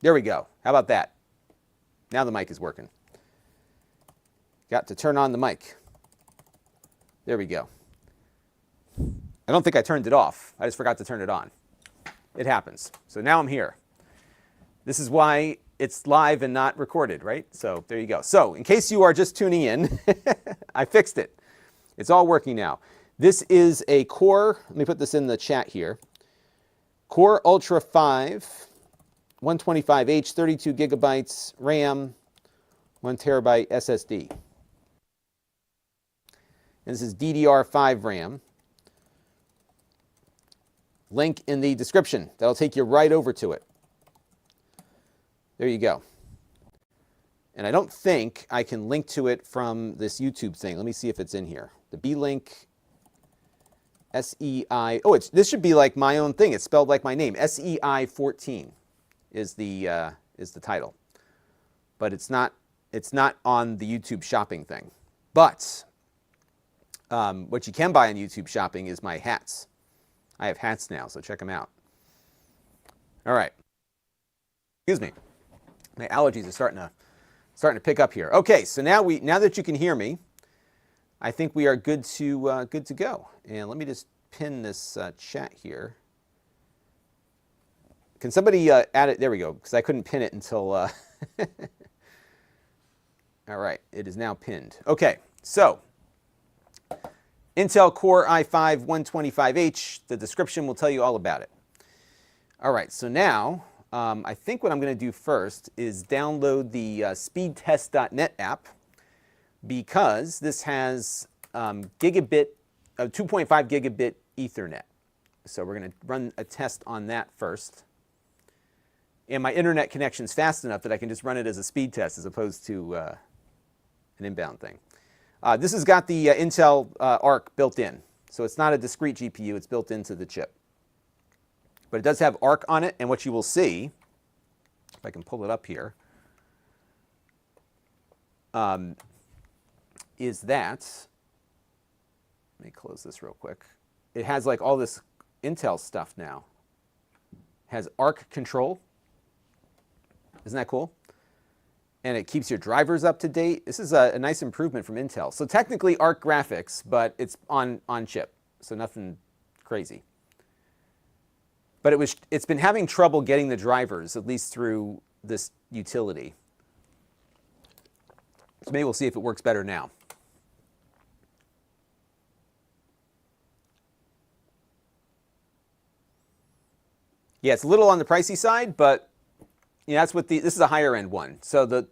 There we go. How about that? Now the mic is working. Got to turn on the mic. There we go. I don't think I turned it off. I just forgot to turn it on. It happens. So now I'm here. This is why it's live and not recorded, right? So there you go. So in case you are just tuning in, I fixed it. It's all working now. This is a Core, let me put this in the chat here. Core Ultra 5, 125H, 32 gigabytes RAM, 1 terabyte SSD. And this is DDR5 RAM. Link in the description. That'll take you right over to it. There you go. And I don't think I can link to it from this YouTube thing. Let me see if it's in here. The Beelink SEI. Oh, this should be like my own thing. It's spelled like my name. SEI 14 is the title. But it's not on the YouTube shopping thing. But what you can buy on YouTube shopping is my hats. I have hats now, so check them out. All right. Excuse me. My allergies are starting to pick up here. Okay, so now that you can hear me, I think we are good to go. And let me just pin this chat here. Can somebody add it? There we go, because I couldn't pin it until. All right, it is now pinned. Okay, so Intel Core i5 125H. The description will tell you all about it. All right, so now. I think what I'm going to do first is download the speedtest.net app, because this has 2.5 gigabit Ethernet. So we're going to run a test on that first. And my internet connection is fast enough that I can just run it as a speed test as opposed to an inbound thing. This has got the Intel Arc built in. So it's not a discrete GPU, it's built into the chip. But it does have Arc on it, and what you will see, if I can pull it up here, is that, let me close this real quick. It has like all this Intel stuff now. It has Arc control. Isn't that cool? And it keeps your drivers up to date. This is a nice improvement from Intel. So technically Arc graphics, but it's on chip, so nothing crazy. But it's been having trouble getting the drivers, at least through this utility. So maybe we'll see if it works better now. Yeah, it's a little on the pricey side, but that's what this is a higher end one. So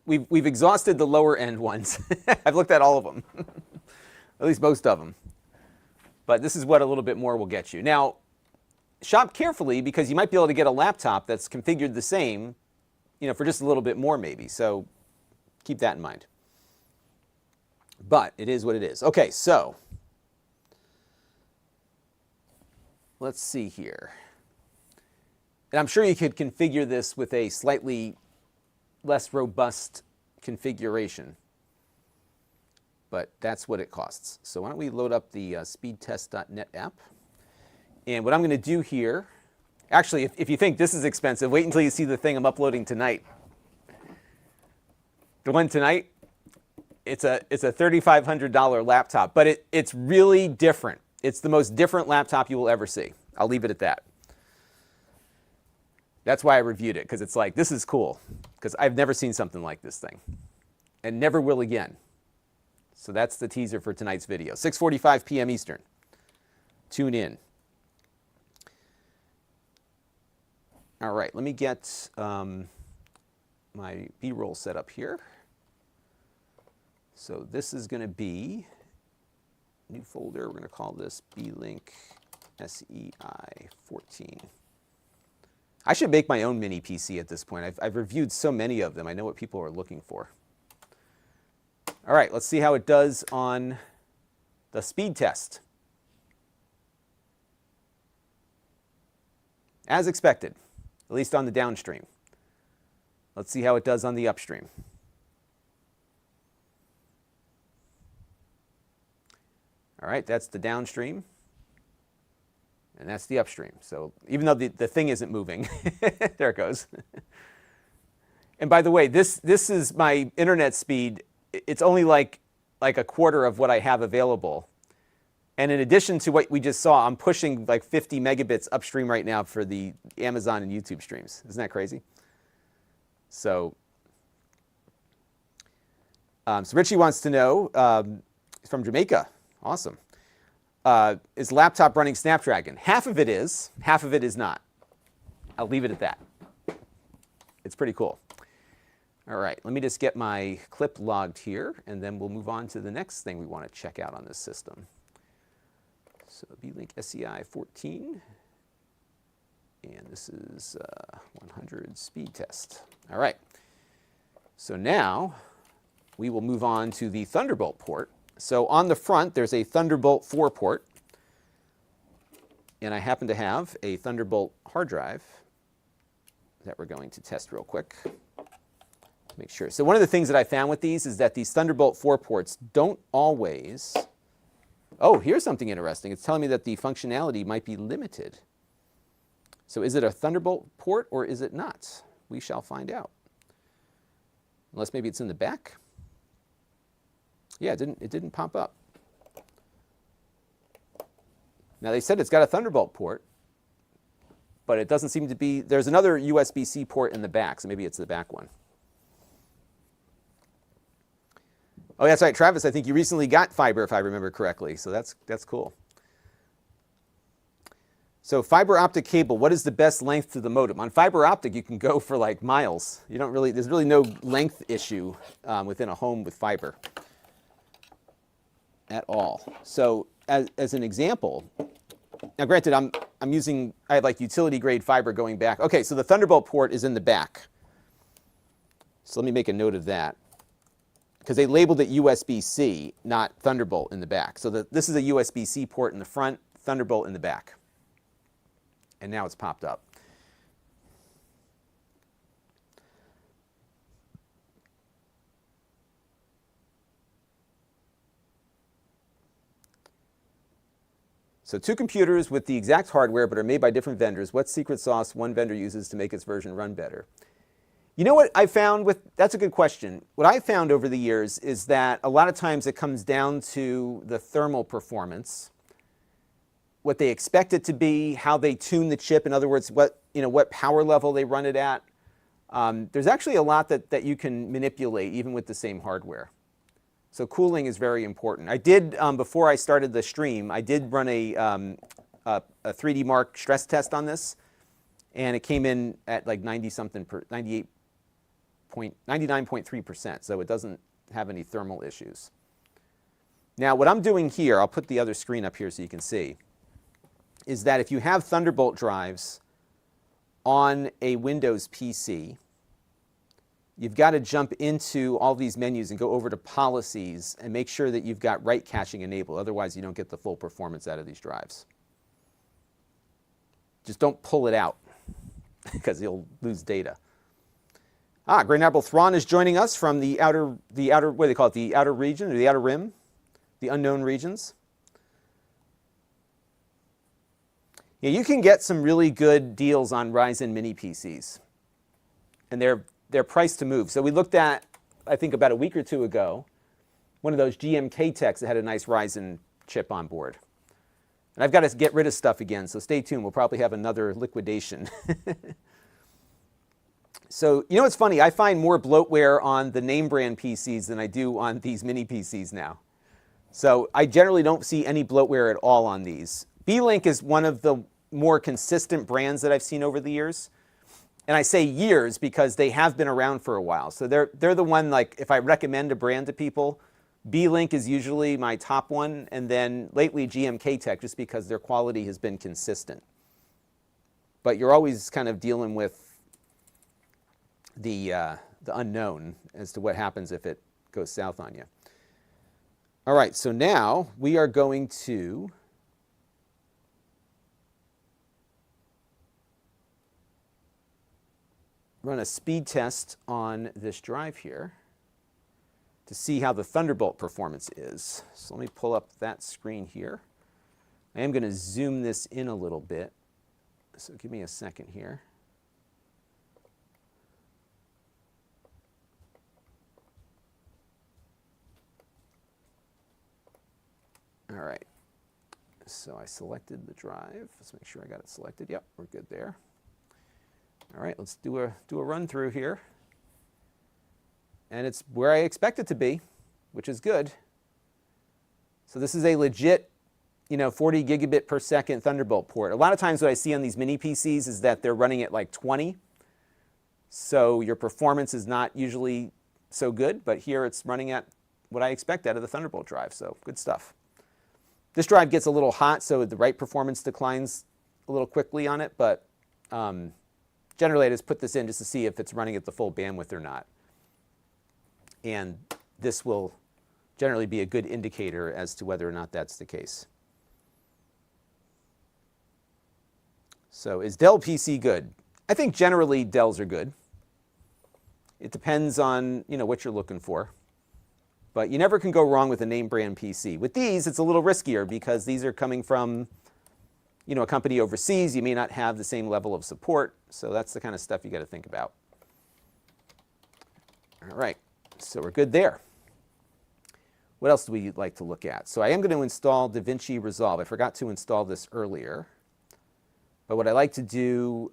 we've exhausted the lower end ones. I've looked at all of them, at least most of them. But this is what a little bit more will get you. Now, shop carefully, because you might be able to get a laptop that's configured the same, for just a little bit more maybe. So keep that in mind. But it is what it is. Okay, so let's see here. And I'm sure you could configure this with a slightly less robust configuration. But that's what it costs. So why don't we load up the speedtest.net app. And what I'm going to do here, actually, if you think this is expensive, wait until you see the thing I'm uploading tonight. The one tonight, it's a $3,500 laptop, but it's really different. It's the most different laptop you will ever see. I'll leave it at that. That's why I reviewed it, because it's like, this is cool, because I've never seen something like this thing, and never will again. So that's the teaser for tonight's video. 6:45 p.m. Eastern. Tune in. All right, let me get my B-roll set up here. So this is going to be new folder. We're going to call this Beelink SEI 14. I should make my own mini PC at this point. I've reviewed so many of them. I know what people are looking for. All right, let's see how it does on the speed test. As expected. At least on the downstream. Let's see how it does on the upstream. All right, that's the downstream. And that's the upstream. So even though the thing isn't moving, there it goes. And by the way, this is my internet speed. It's only like a quarter of what I have available. And in addition to what we just saw, I'm pushing like 50 megabits upstream right now for the Amazon and YouTube streams. Isn't that crazy? So, so Richie wants to know, he's from Jamaica. Awesome. Is laptop running Snapdragon? Half of it is not. I'll leave it at that. It's pretty cool. All right, let me just get my clip logged here, and then we'll move on to the next thing we want to check out on this system. So Beelink SEI 14, and this is 100 speed test. All right, so now we will move on to the Thunderbolt port. So on the front, there's a Thunderbolt 4 port, and I happen to have a Thunderbolt hard drive that we're going to test real quick. Make sure. So one of the things that I found with these is that these Thunderbolt 4 ports don't always... Oh, here's something interesting. It's telling me that the functionality might be limited. So is it a Thunderbolt port or is it not? We shall find out. Unless maybe it's in the back. Yeah, it didn't pop up. Now they said it's got a Thunderbolt port, but it doesn't seem to be... There's another USB-C port in the back, so maybe it's the back one. Oh, that's right, Travis, I think you recently got fiber, if I remember correctly, so that's cool. So fiber optic cable, what is the best length to the modem? On fiber optic, you can go for like miles. There's really no length issue within a home with fiber at all. So as an example, now granted, I have like utility grade fiber going back. Okay, so the Thunderbolt port is in the back. So let me make a note of that, because they labeled it USB-C, not Thunderbolt in the back. So this is a USB-C port in the front, Thunderbolt in the back. And now it's popped up. So 2 computers with the exact hardware but are made by different vendors. What secret sauce one vendor uses to make its version run better? You know what I found that's a good question. What I found over the years is that a lot of times it comes down to the thermal performance, what they expect it to be, how they tune the chip, in other words, what power level they run it at. There's actually a lot that you can manipulate even with the same hardware. So cooling is very important. I did, before I started the stream, I did run a 3D Mark stress test on this, and it came in at like 99.3%, so it doesn't have any thermal issues. Now what I'm doing here, I'll put the other screen up here so you can see, is that if you have Thunderbolt drives on a Windows PC, you've got to jump into all these menus and go over to policies and make sure that you've got write caching enabled, otherwise you don't get the full performance out of these drives. Just don't pull it out because you'll lose data. Great Apple Thrawn is joining us from the outer, what do they call it, the outer region, or the outer rim, the unknown regions. Yeah, you can get some really good deals on Ryzen mini PCs, and they're priced to move. So we looked at, I think about a week or two ago, one of those GMK techs that had a nice Ryzen chip on board. And I've got to get rid of stuff again, so stay tuned. We'll probably have another liquidation. So, you know what's funny? I find more bloatware on the name brand PCs than I do on these mini PCs now. So I generally don't see any bloatware at all on these. Beelink is one of the more consistent brands that I've seen over the years. And I say years because they have been around for a while. So they're the one, like, if I recommend a brand to people, Beelink is usually my top one, and then lately GMK Tech, just because their quality has been consistent. But you're always kind of dealing with the unknown as to what happens if it goes south on you. All right, so now we are going to run a speed test on this drive here to see how the Thunderbolt performance is. So let me pull up that screen here. I am going to zoom this in a little bit, so give me a second here. All right. So I selected the drive. Let's make sure I got it selected. Yep, we're good there. All right, let's do a run through here. And it's where I expect it to be, which is good. So this is a legit, 40 gigabit per second Thunderbolt port. A lot of times what I see on these mini PCs is that they're running at like 20. So your performance is not usually so good, but here it's running at what I expect out of the Thunderbolt drive, so good stuff. This drive gets a little hot, so the write performance declines a little quickly on it, but generally I just put this in just to see if it's running at the full bandwidth or not. And this will generally be a good indicator as to whether or not that's the case. So is Dell PC good? I think generally Dells are good. It depends on what you're looking for. But you never can go wrong with a name brand PC. With these, it's a little riskier because these are coming from a company overseas. You may not have the same level of support. So that's the kind of stuff you got to think about. All right, so we're good there. What else do we like to look at? So I am going to install DaVinci Resolve. I forgot to install this earlier. But what I like to do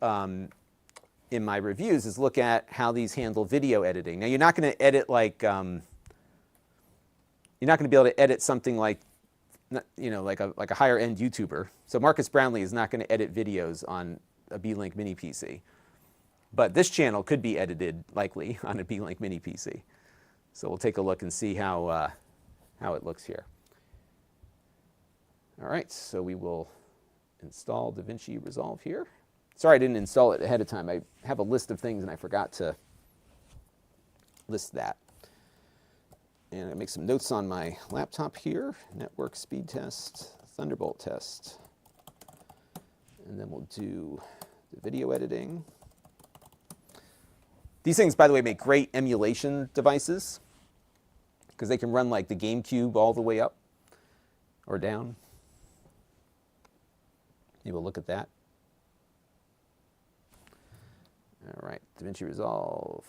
in my reviews is look at how these handle video editing. Now, you're not going to edit like, you're not going to be able to edit something like, like a higher end YouTuber. So Marcus Brownlee is not going to edit videos on a Beelink mini PC. But this channel could be edited likely on a Beelink mini PC. So we'll take a look and see how it looks here. All right, so we will install DaVinci Resolve here. Sorry I didn't install it ahead of time. I have a list of things and I forgot to list that. And I make some notes on my laptop here. Network speed test, Thunderbolt test. And then we'll do the video editing. These things, by the way, make great emulation devices because they can run like the GameCube all the way up or down. Maybe we'll look at that. All right, DaVinci Resolve.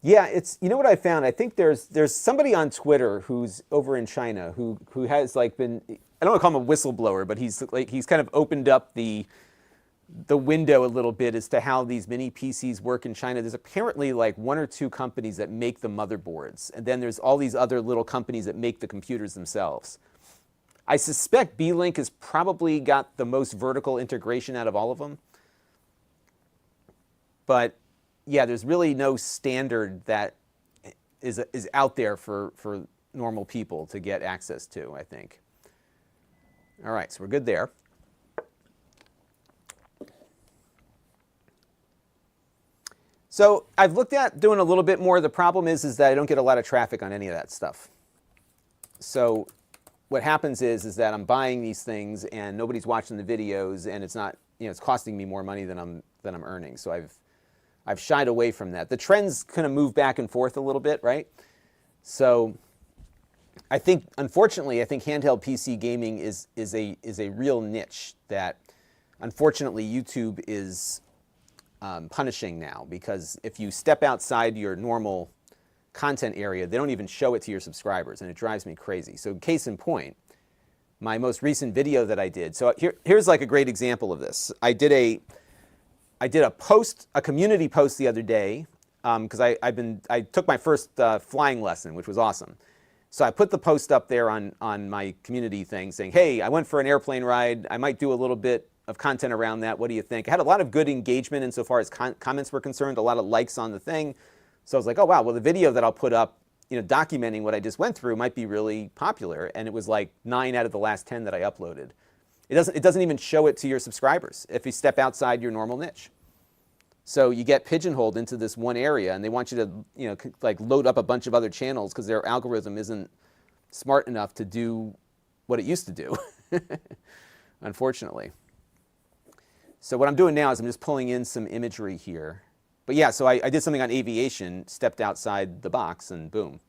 Yeah, it's what I found. I think there's somebody on Twitter who's over in China who has like been, I don't want to call him a whistleblower, but he's kind of opened up the window a little bit as to how these mini PCs work in China. There's apparently like 1 or 2 companies that make the motherboards, and then there's all these other little companies that make the computers themselves. I suspect Beelink has probably got the most vertical integration out of all of them, but yeah, there's really no standard that is out there for normal people to get access to, I think. All right, so we're good there. So I've looked at doing a little bit more. The problem is that I don't get a lot of traffic on any of that stuff. So what happens is that I'm buying these things and nobody's watching the videos, and it's not, it's costing me more money than I'm earning. So I've shied away from that. The trends kind of move back and forth a little bit, right? So I think, unfortunately, I think handheld PC gaming is a real niche that, unfortunately, YouTube is punishing now, because if you step outside your normal content area, they don't even show it to your subscribers, and it drives me crazy. So case in point, my most recent video that I did. So here's like a great example of this. I did a post, a community post the other day, because I took my first flying lesson, which was awesome. So I put the post up there on my community thing saying, hey, I went for an airplane ride. I might do a little bit of content around that. What do you think? I had a lot of good engagement insofar as comments were concerned, a lot of likes on the thing. So I was like, oh, wow, well, the video that I'll put up, documenting what I just went through might be really popular. And it was like 9 out of the last 10 that I uploaded. It doesn't even show it to your subscribers if you step outside your normal niche. So you get pigeonholed into this one area, and they want you to, like load up a bunch of other channels because their algorithm isn't smart enough to do what it used to do. unfortunately. So what I'm doing now is I'm just pulling in some imagery here. But yeah, so I did something on aviation, stepped outside the box, and boom.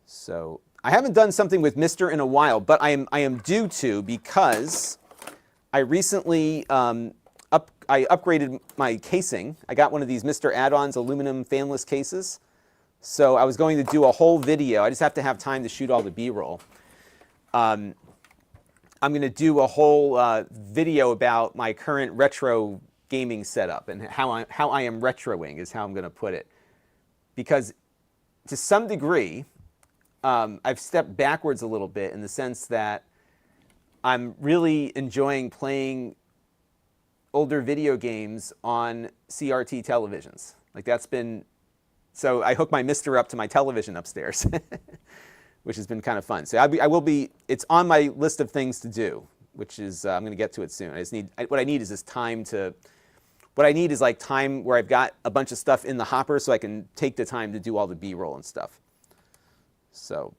So I haven't done something with Mr. in a while, but I am due to, because I recently I upgraded my casing. I got one of these Mr. add-ons aluminum fanless cases. So I was going to do a whole video. I just have to have time to shoot all the B-roll. I'm going to do a whole video about my current retro gaming setup and how I am retroing is how I'm going to put it. Because to some degree, I've stepped backwards a little bit in the sense that I'm really enjoying playing older video games on CRT televisions. Like that's been, so I hook my Mister up to my television upstairs, which has been kind of fun. So I will be, it's on my list of things to do, which is, I'm going to get to it soon. I just need, what I need is this time to, what I need is like time where I've got a bunch of stuff in the hopper so I can take the time to do all the B-roll and stuff. So,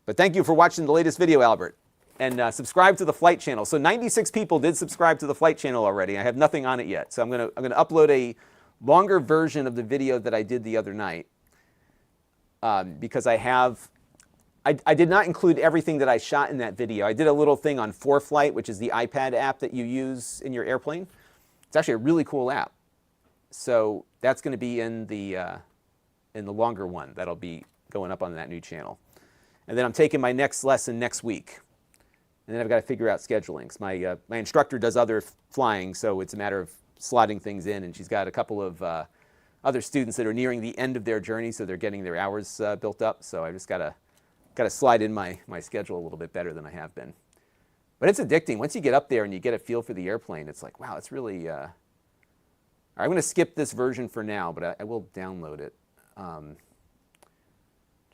but thank you for watching the latest video, Albert. And subscribe to the Flight channel. So 96 people did subscribe to the Flight channel already. I have nothing on it yet. So I'm gonna upload a longer version of the video that I did the other night because I did not include everything that I shot in that video. I did a little thing on 4Flight, which is the iPad app that you use in your airplane. It's actually a really cool app. So that's going to be in the longer one. That'll be going up on that new channel. And then I'm taking my next lesson next week. And then I've got to figure out schedulings. My instructor does other flying, so it's a matter of slotting things in. And she's got a couple of other students that are nearing the end of their journey, so they're getting their hours built up. So I just got to slide in my schedule a little bit better than I have been. But it's addicting. Once you get up there and you get a feel for the airplane, it's like, wow, it's really... I'm going to skip this version for now, but I will download it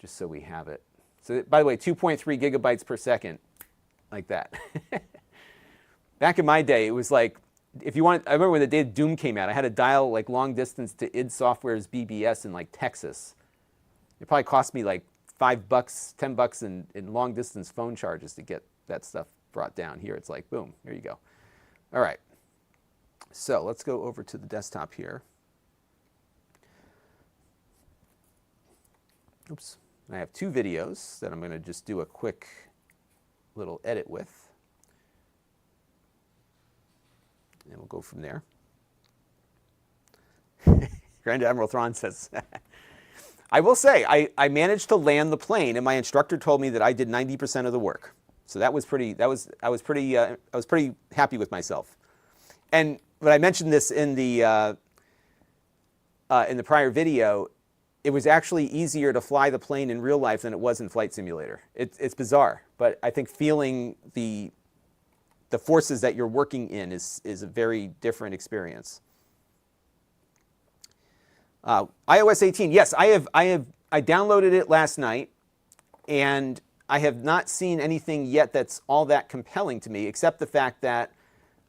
just so we have it. So, by the way, 2.3 gigabytes per second. Like that. Back in my day, it was like, if you want, I remember when the day Doom came out, I had to dial like long distance to id Software's BBS in like Texas. It probably cost me like $5, $10 in long distance phone charges to get that stuff brought down. Here it's like, boom, here you go. All right. So let's go over to the desktop here. Oops. I have two videos that I'm going to just do a quick little edit with, and we'll go from there. Grand Admiral Thrawn says, I will say, I managed to land the plane, and my instructor told me that I did 90% of the work. So that was pretty, I was pretty happy with myself. And when I mentioned this in the prior video, it was actually easier to fly the plane in real life than it was in Flight Simulator. It's bizarre, but I think feeling the forces that you're working in is a very different experience. iOS 18, yes, I downloaded it last night, and I have not seen anything yet that's all that compelling to me, except the fact that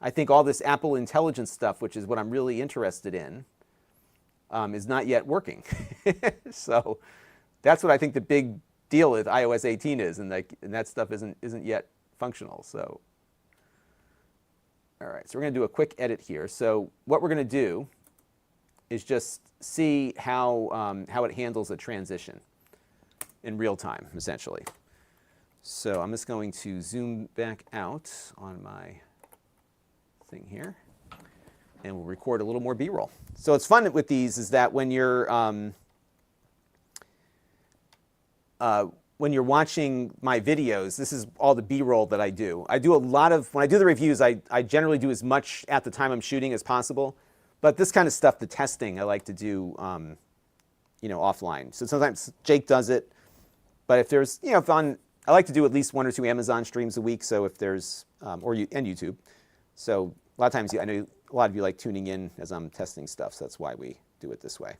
I think all this Apple Intelligence stuff, which is what I'm really interested in, is not yet working. So that's what I think the big deal with iOS 18 is, and that stuff isn't yet functional. So, all right, so we're going to do a quick edit here. So what we're going to do is just see how it handles a transition in real time, essentially. So I'm just going to zoom back out on my thing here, and we'll record a little more B-roll. So what's fun with these is that when you're watching my videos, this is all the B-roll that I do. I do a lot of, when I do the reviews, I generally do as much at the time I'm shooting as possible. But this kind of stuff, the testing, I like to do, offline. So sometimes Jake does it, but if there's, I like to do at least 1 or 2 Amazon streams a week. So if there's, and YouTube. So a lot of times, I know a lot of you like tuning in as I'm testing stuff, so that's why we do it this way.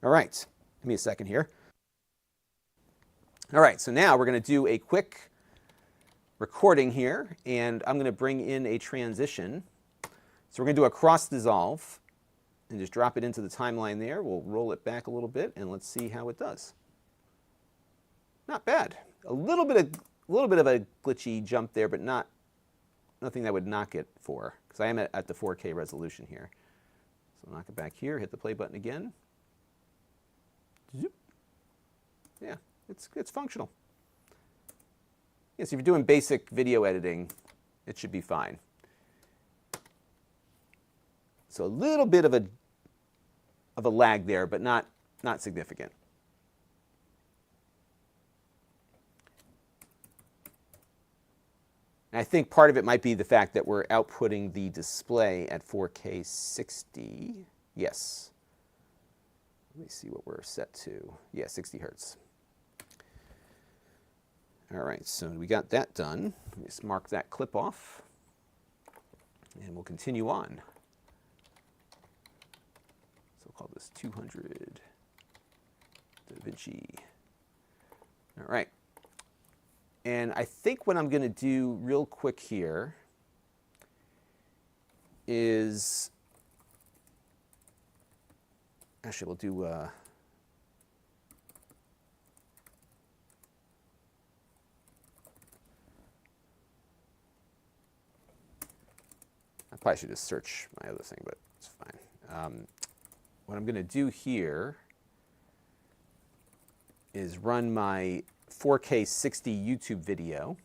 All right, give me a second here. All right, so now we're going to do a quick recording here, and I'm going to bring in a transition. So we're going to do a cross dissolve and just drop it into the timeline there. We'll roll it back a little bit, and let's see how it does. Not bad. A little bit of a glitchy jump there, but not nothing that would knock it for, because I am at the 4K resolution here. So knock it back here, hit the play button again. Zoop. Yeah, it's functional. Yes, if you're doing basic video editing, it should be fine. So a little bit of a lag there, but not significant. And I think part of it might be the fact that we're outputting the display at 4K 60. Yes. Let me see what we're set to. Yeah, 60 hertz. All right, so we got that done. Let's mark that clip off, and we'll continue on. So we'll call this 200 DaVinci. All right. And I think what I'm going to do real quick here is, actually we'll do, I probably should just search my other thing, but it's fine. What I'm going to do here is run my 4K 60 YouTube video.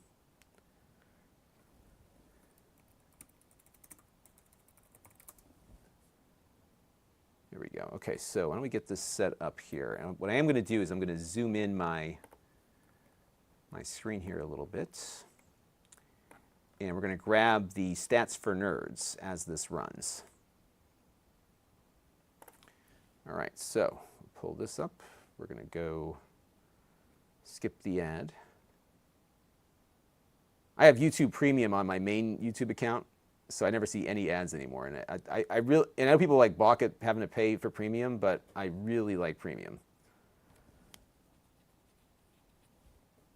Here we go. Okay, so why don't we get this set up here? And what I am going to do is I'm going to zoom in my screen here a little bit. And we're going to grab the Stats for Nerds as this runs. All right, so pull this up. We're going to go skip the ad. I have YouTube Premium on my main YouTube account, so I never see any ads anymore. And I really, and I know people like balk at having to pay for Premium, but I really like Premium.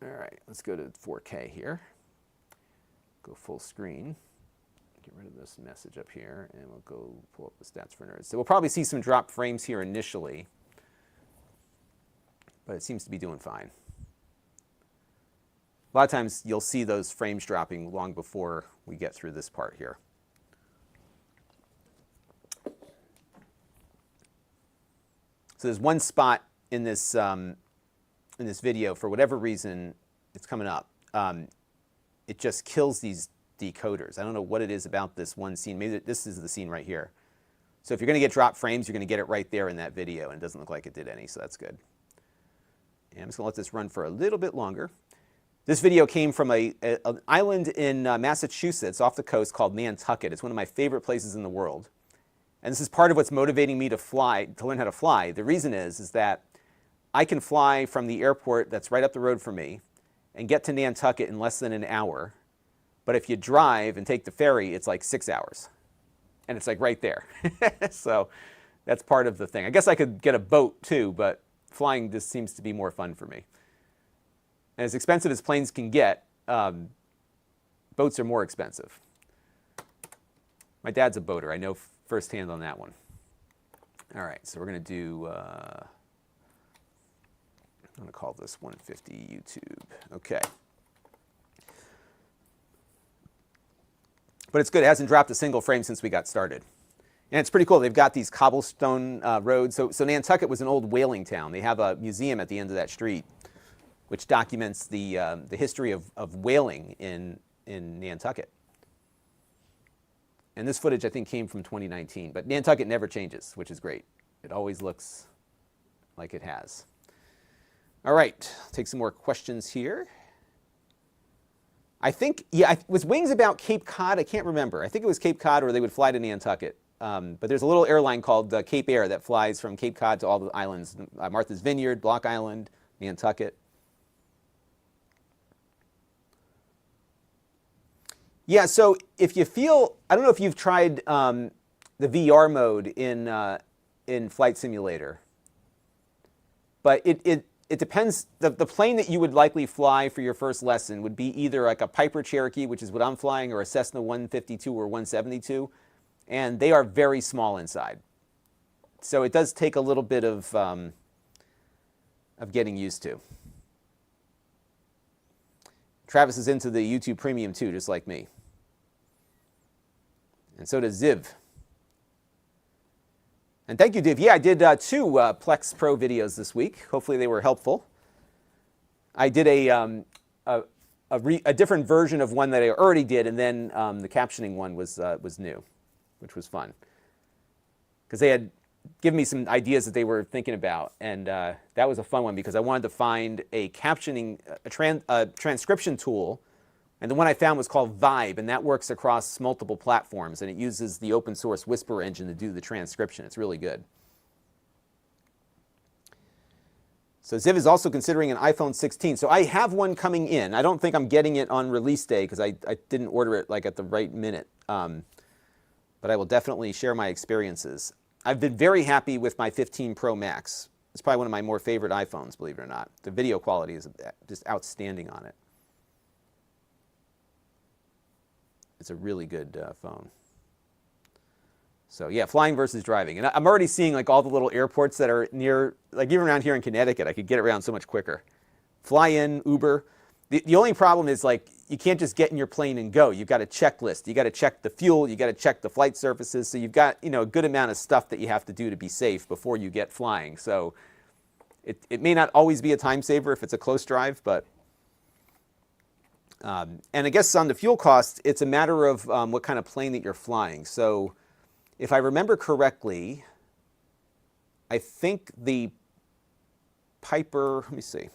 All right, let's go to 4K here. Go full screen. Get rid of this message up here, and we'll go pull up the Stats for Nerds. So we'll probably see some drop frames here initially, but it seems to be doing fine. A lot of times you'll see those frames dropping long before we get through this part here. So there's one spot in this video, for whatever reason, it's coming up. It just kills these decoders. I don't know what it is about this one scene. Maybe this is the scene right here. So if you're going to get drop frames, you're going to get it right there in that video, and it doesn't look like it did any, so that's good. And I'm just going to let this run for a little bit longer. This video came from an island in Massachusetts off the coast called Nantucket. It's one of my favorite places in the world. And this is part of what's motivating me to learn how to fly. The reason is that I can fly from the airport that's right up the road from me and get to Nantucket in less than an hour. But if you drive and take the ferry, it's like 6 hours. And it's like right there. So that's part of the thing. I guess I could get a boat too, but flying just seems to be more fun for me. And as expensive as planes can get, boats are more expensive. My dad's a boater. I know firsthand on that one. All right, so we're going to do, I'm going to call this 150 YouTube. Okay. But it's good. It hasn't dropped a single frame since we got started. And it's pretty cool. They've got these cobblestone roads. So Nantucket was an old whaling town. They have a museum at the end of that street, which documents the history of whaling in Nantucket. And this footage, I think, came from 2019. But Nantucket never changes, which is great. It always looks like it has. All right, take some more questions here. I think, yeah, was Wings about Cape Cod? I can't remember. I think it was Cape Cod, or they would fly to Nantucket. But there's a little airline called Cape Air that flies from Cape Cod to all the islands. Martha's Vineyard, Block Island, Nantucket. Yeah, so if you feel, I don't know if you've tried the VR mode in Flight Simulator, but it depends. The plane that you would likely fly for your first lesson would be either like a Piper Cherokee, which is what I'm flying, or a Cessna 152 or 172, and they are very small inside. So it does take a little bit of getting used to. Travis is into the YouTube Premium too, just like me. And so does Ziv. And thank you, Div. Yeah, I did 2 Plex Pro videos this week. Hopefully they were helpful. I did a different version of one that I already did, and then the captioning one was new, which was fun. Because they had given me some ideas that they were thinking about, and that was a fun one because I wanted to find a captioning, a transcription tool, and the one I found was called Vibe, and that works across multiple platforms, and it uses the open source Whisper engine to do the transcription. It's really good. So Ziv is also considering an iPhone 16. So I have one coming in. I don't think I'm getting it on release day because I didn't order it like at the right minute. But I will definitely share my experiences. I've been very happy with my 15 Pro Max. It's probably one of my more favorite iPhones, believe it or not. The video quality is just outstanding on it. It's a really good phone. So yeah, flying versus driving. And I'm already seeing like all the little airports that are near, like even around here in Connecticut, I could get around so much quicker. Fly in, Uber. The only problem is like you can't just get in your plane and go. You've got a checklist. You got to check the fuel. You got to check the flight surfaces. So you've got, you know, a good amount of stuff that you have to do to be safe before you get flying. So it may not always be a time saver if it's a close drive, but and I guess on the fuel cost, it's a matter of what kind of plane that you're flying. So if I remember correctly, I think the Piper, let me see,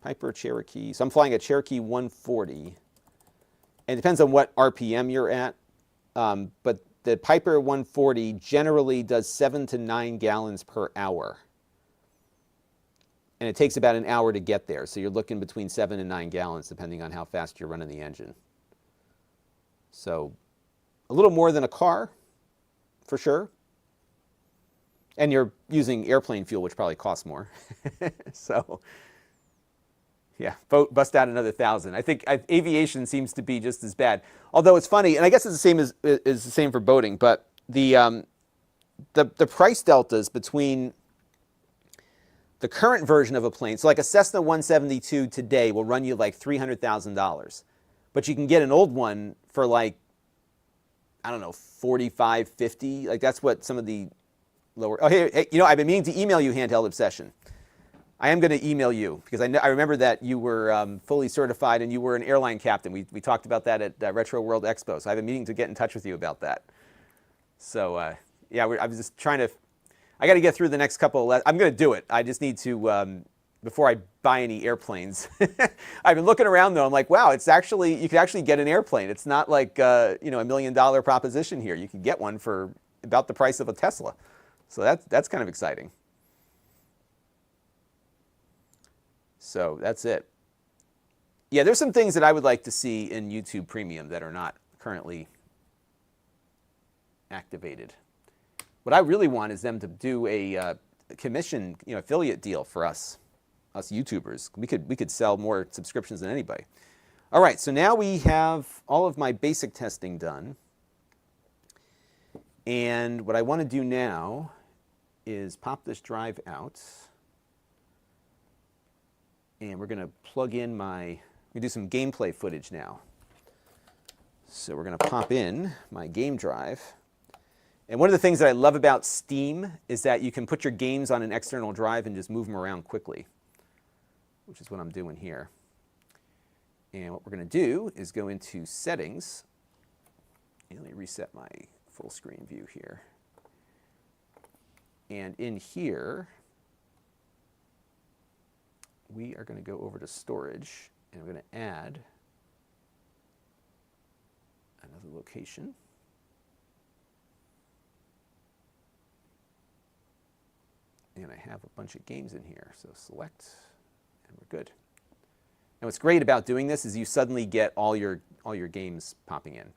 Piper Cherokee, so I'm flying a Cherokee 140, and it depends on what RPM you're at, but the Piper 140 generally does 7 to 9 gallons per hour. And it takes about an hour to get there. So you're looking between 7 and 9 gallons, depending on how fast you're running the engine. So a little more than a car, for sure. And you're using airplane fuel, which probably costs more. So yeah, bust out another 1,000. I think aviation seems to be just as bad. Although it's funny, and I guess it's the same for boating, but the price deltas between the current version of a plane, so like a Cessna 172 today will run you like $300,000. But you can get an old one for like, I don't know, 45, 50. Like that's what some of the lower, oh, hey, you know, I've been meaning to email you, Handheld Obsession. I am going to email you because I remember that you were fully certified and you were an airline captain. We talked about that at Retro World Expo, so I've been meaning to get in touch with you about that. So yeah, I was just trying to, I got to get through the next couple of, I'm going to do it. I just need to, before I buy any airplanes. I've been looking around though, I'm like, wow, it's actually, you could actually get an airplane. It's not like, you know, $1 million proposition here. You can get one for about the price of a Tesla. So that's kind of exciting. So that's it. Yeah, there's some things that I would like to see in YouTube Premium that are not currently activated. What I really want is them to do a commission, you know, affiliate deal for us YouTubers. We could sell more subscriptions than anybody. All right, so now we have all of my basic testing done. And what I want to do now is pop this drive out. And we're going to plug in we do some gameplay footage now. So we're going to pop in my game drive. And one of the things that I love about Steam is that you can put your games on an external drive and just move them around quickly, which is what I'm doing here. And what we're going to do is go into Settings. And let me reset my full screen view here. And in here, we are going to go over to Storage, and we're going to add another location. And I have a bunch of games in here, so select, and we're good. Now what's great about doing this is you suddenly get all your games popping in.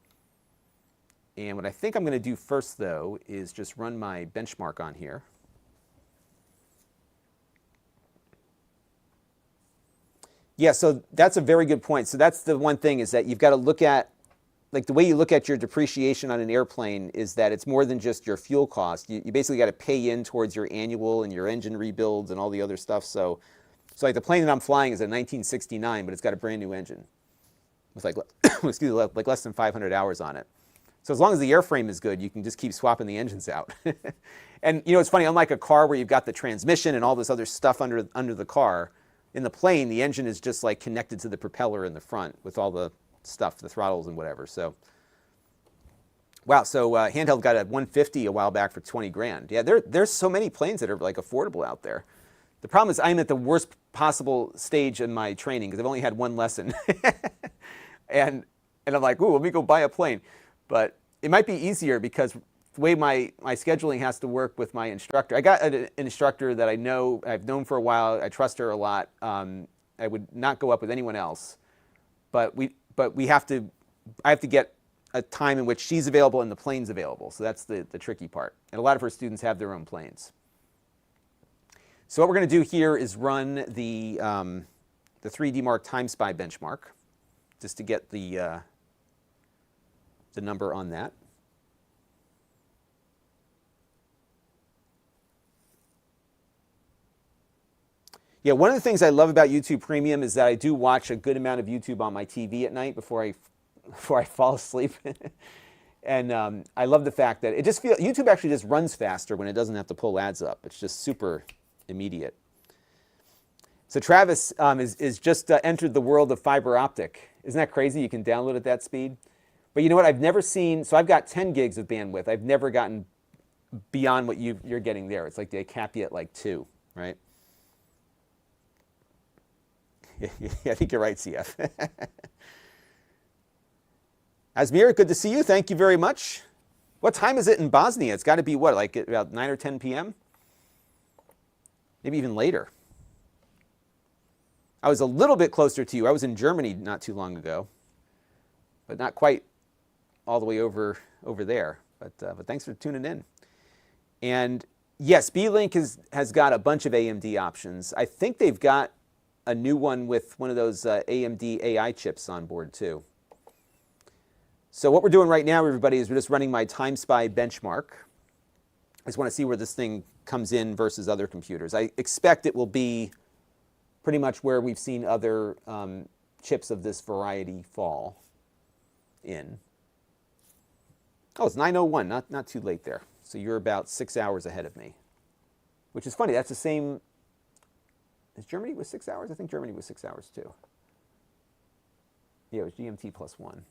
And what I think I'm going to do first, though, is just run my benchmark on here. Yeah, so that's a very good point. So that's the one thing, is that you've got to look at, like the way you look at your depreciation on an airplane is that it's more than just your fuel cost. You basically got to pay in towards your annual and your engine rebuilds and all the other stuff. So like the plane that I'm flying is a 1969, but it's got a brand new engine with like, excuse me, like less than 500 hours on it. So as long as the airframe is good, you can just keep swapping the engines out. And you know, it's funny, unlike a car where you've got the transmission and all this other stuff under the car, in the plane, the engine is just like connected to the propeller in the front with all the stuff, the throttles and whatever. So, wow, so Handheld got a 150 a while back for 20 grand. Yeah, there's so many planes that are like affordable out there. The problem is I'm at the worst possible stage in my training because I've only had one lesson. and I'm like, ooh, let me go buy a plane. But it might be easier because the way my scheduling has to work with my instructor. I got an instructor that I know, I've known for a while. I trust her a lot. I would not go up with anyone else. But I have to get a time in which she's available and the plane's available. So that's the tricky part. And a lot of her students have their own planes. So what we're going to do here is run the 3D Mark Time Spy benchmark, just to get the number on that. Yeah, one of the things I love about YouTube Premium is that I do watch a good amount of YouTube on my TV at night before I fall asleep. And I love the fact that it just feels, YouTube actually just runs faster when it doesn't have to pull ads up. It's just super immediate. So Travis is just entered the world of fiber optic. Isn't that crazy? You can download at that speed. But you know what? I've never seen, so I've got 10 gigs of bandwidth. I've never gotten beyond what you're getting there. It's like they cap you at like 2, right? I think you're right, CF. Asmir, good to see you. Thank you very much. What time is it in Bosnia? It's got to be what, like about 9 or 10 p.m.? Maybe even later. I was a little bit closer to you. I was in Germany not too long ago, but not quite all the way over there. But thanks for tuning in. And yes, Beelink has got a bunch of AMD options. I think they've got a new one with one of those AMD AI chips on board too. So what we're doing right now, everybody, is we're just running my Time Spy benchmark. I just want to see where this thing comes in versus other computers. I expect it will be pretty much where we've seen other chips of this variety fall in. Oh, it's 9:01, not too late there. So you're about 6 hours ahead of me, which is funny. That's the same. Is Germany was 6 hours? I think Germany was 6 hours too. Yeah, it was GMT plus 1.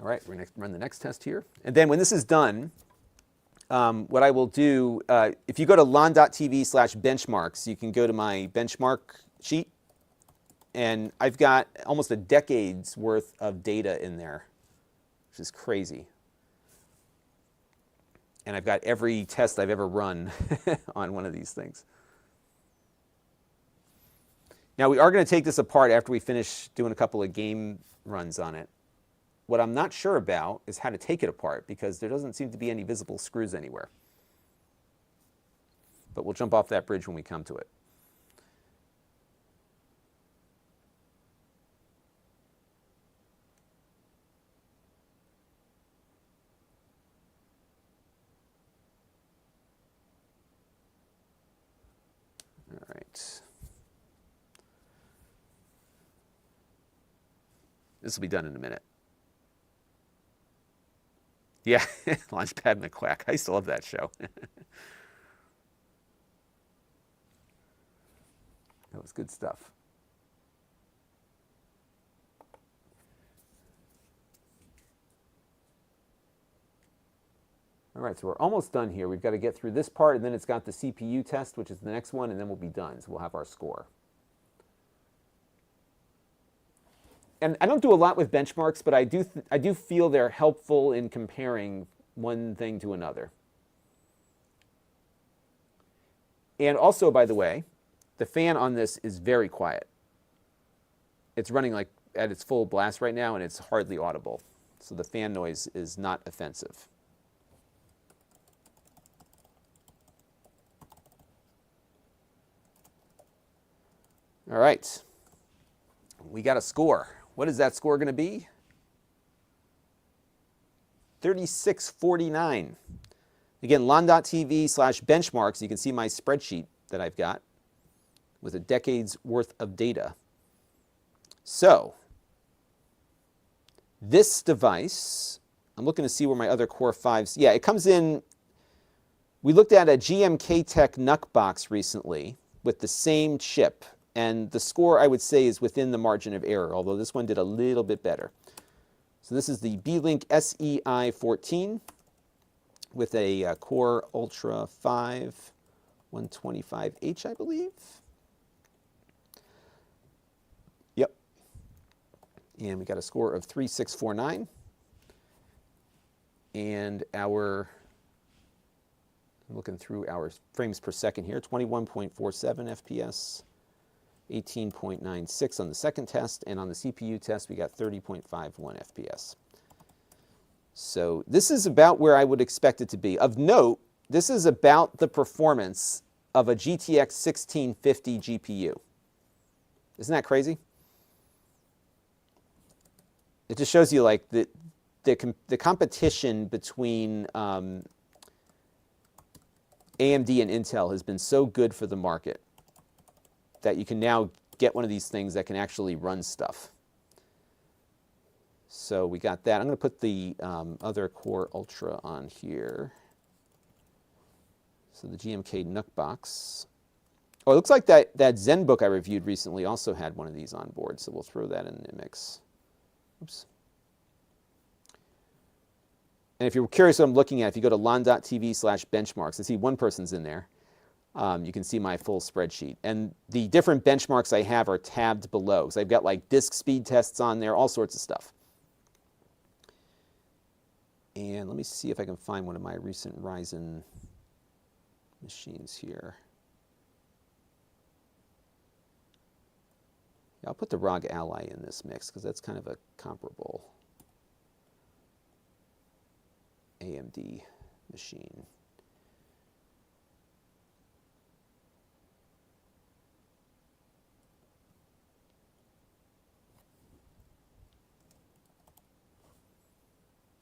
All right, we're going to run the next test here. And then when this is done, what I will do, if you go to Lon.TV/benchmarks, you can go to my benchmark sheet. And I've got almost a decade's worth of data in there, which is crazy. And I've got every test I've ever run on one of these things. Now, we are going to take this apart after we finish doing a couple of game runs on it. What I'm not sure about is how to take it apart because there doesn't seem to be any visible screws anywhere. But we'll jump off that bridge when we come to it. All right. This will be done in a minute. Yeah, Launchpad McQuack. I used to love that show. That was good stuff. All right, so we're almost done here. We've got to get through this part, and then it's got the CPU test, which is the next one, and then we'll be done. So we'll have our score. And I don't do a lot with benchmarks, but I do feel they're helpful in comparing one thing to another. And also, by the way, the fan on this is very quiet. It's running like at its full blast right now, and it's hardly audible. So the fan noise is not offensive. All right, we got a score. What is that score going to be? 3649. Again, Lon.TV/benchmarks. You can see my spreadsheet that I've got. with a decade's worth of data. So this device, I'm looking to see where my other Core 5s, yeah, it comes in, we looked at a GMK Tech NUC box recently with the same chip, and the score I would say is within the margin of error, although this one did a little bit better. So this is the Beelink SEI14 with a Core Ultra 5 125H, I believe. Yep. And we got a score of 3649. And our, I'm looking through our frames per second here, 21.47 FPS, 18.96 on the second test, and on the CPU test we got 30.51 FPS. So this is about where I would expect it to be. Of note, this is about the performance of a GTX 1650 GPU. Isn't that crazy? It just shows you like the competition between AMD and Intel has been so good for the market that you can now get one of these things that can actually run stuff. So we got that. I'm going to put the other Core Ultra on here. So the GMK NUC box. Oh, it looks like that ZenBook I reviewed recently also had one of these on board, so we'll throw that in the mix. Oops. And if you're curious what I'm looking at, if you go to Lon.TV/benchmarks, I see one person's in there. You can see my full spreadsheet. And the different benchmarks I have are tabbed below. So I've got like disk speed tests on there, all sorts of stuff. And let me see if I can find one of my recent Ryzen machines here. Yeah, I'll put the ROG Ally in this mix because that's kind of a comparable AMD machine.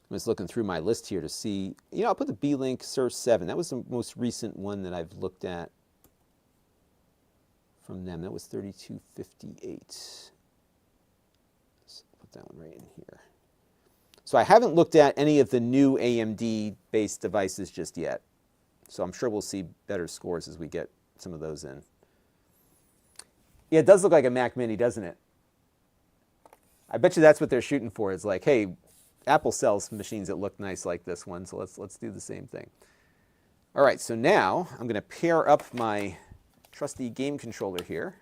I'm just looking through my list here to see, you know, I'll put the Beelink Surf 7. That was the most recent one that I've looked at from them. That was 3258. Let's put that one right in here. So I haven't looked at any of the new AMD-based devices just yet. So I'm sure we'll see better scores as we get some of those in. Yeah, it does look like a Mac Mini, doesn't it? I bet you that's what they're shooting for. It's like, hey, Apple sells machines that look nice like this one, so let's do the same thing. All right, so now I'm going to pair up my trusty game controller here.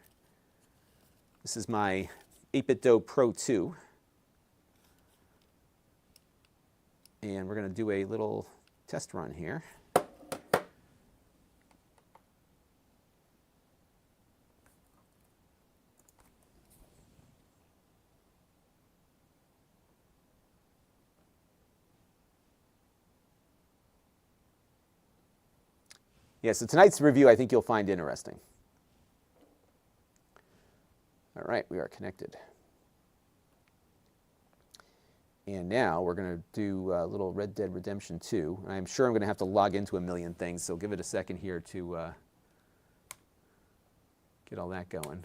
This is my 8BitDo Pro 2. And we're going to do a little test run here. Yeah, so tonight's review I think you'll find interesting. All right, we are connected. And now we're going to do a little Red Dead Redemption 2. I'm sure I'm going to have to log into a million things, so give it a second here to get all that going.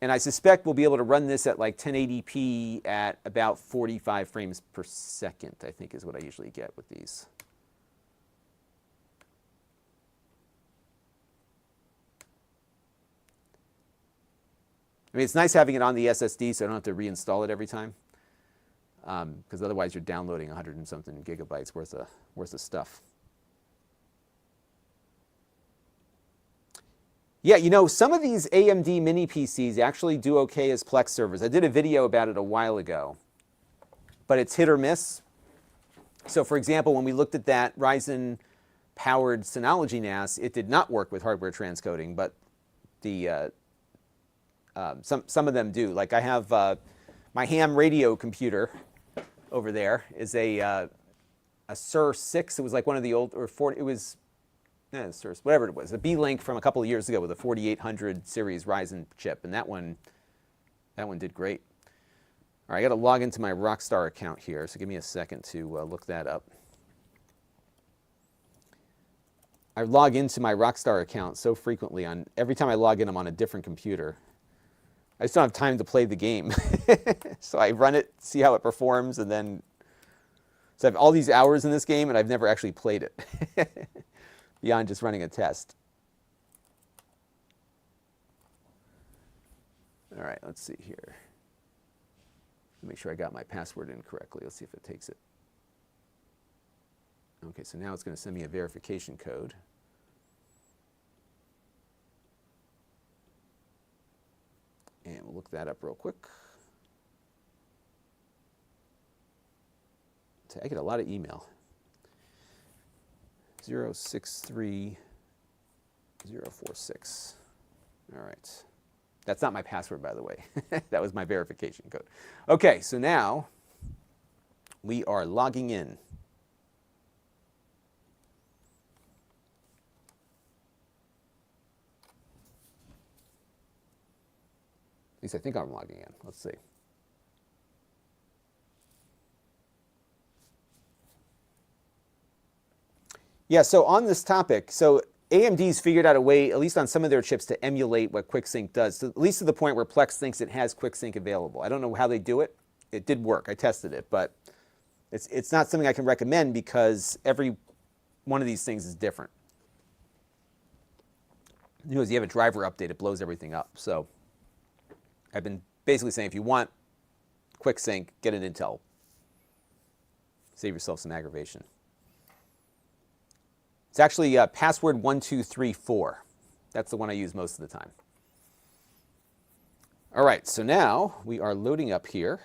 And I suspect we'll be able to run this at like 1080p at about 45 frames per second, I think is what I usually get with these. I mean, it's nice having it on the SSD so I don't have to reinstall it every time, because otherwise you're downloading 100 and something gigabytes worth of stuff. Yeah, you know, some of these AMD mini PCs actually do okay as Plex servers. I did a video about it a while ago, but it's hit or miss. So for example, when we looked at that Ryzen-powered Synology NAS, it did not work with hardware transcoding, but the some of them do. Like I have my ham radio computer over there is a Sur 6. It was like one of the old, or 40, it was, whatever it was, a Beelink from a couple of years ago with a 4800 series Ryzen chip, and that one did great. All right, I got to log into my Rockstar account here, so give me a second to look that up. I log into my Rockstar account so frequently. Every time I log in, I'm on a different computer. I just don't have time to play the game. So I run it, see how it performs, and then... So I have all these hours in this game, and I've never actually played it beyond just running a test. All right, let's see here. Make sure I got my password in correctly. Let's see if it takes it. Okay, so now it's going to send me a verification code. And we'll look that up real quick. I get a lot of email. 063046. All right. That's not my password, by the way. That was my verification code. Okay, so now we are logging in. At least I think I'm logging in. Let's see. Yeah, so on this topic, so AMD's figured out a way, at least on some of their chips, to emulate what QuickSync does, so at least to the point where Plex thinks it has QuickSync available. I don't know how they do it. It did work. I tested it, but it's not something I can recommend because every one of these things is different. You know, as you have a driver update, it blows everything up. So I've been basically saying if you want QuickSync, get an Intel. Save yourself some aggravation. It's actually password 1234. That's the one I use most of the time. All right, so now we are loading up here.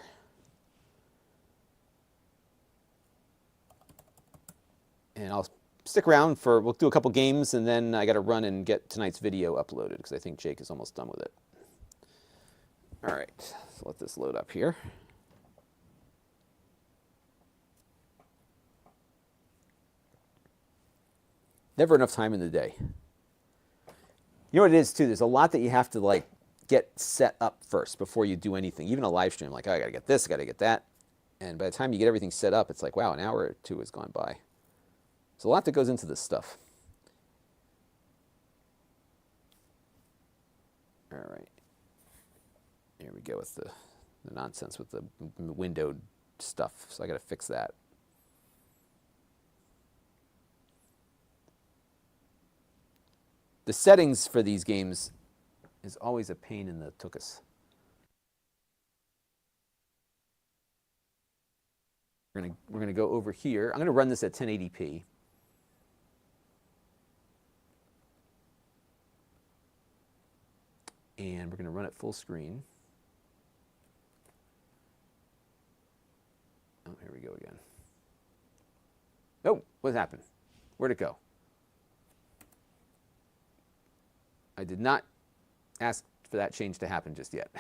And I'll stick around for, we'll do a couple games, and then I got to run and get tonight's video uploaded because I think Jake is almost done with it. All right, so let this load up here. Never enough time in the day. You know what it is, too? There's a lot that you have to, like, get set up first before you do anything. Even a live stream, like, oh, I got to get this, I got to get that. And by the time you get everything set up, it's like, wow, an hour or two has gone by. There's a lot that goes into this stuff. All right. Here we go with the nonsense with the windowed stuff. So I got to fix that. The settings for these games is always a pain in the tuchus. We're gonna go over here. I'm gonna run this at 1080p. And we're gonna run it full screen. Oh, here we go again. Oh, what happened? Where'd it go? I did not ask for that change to happen just yet.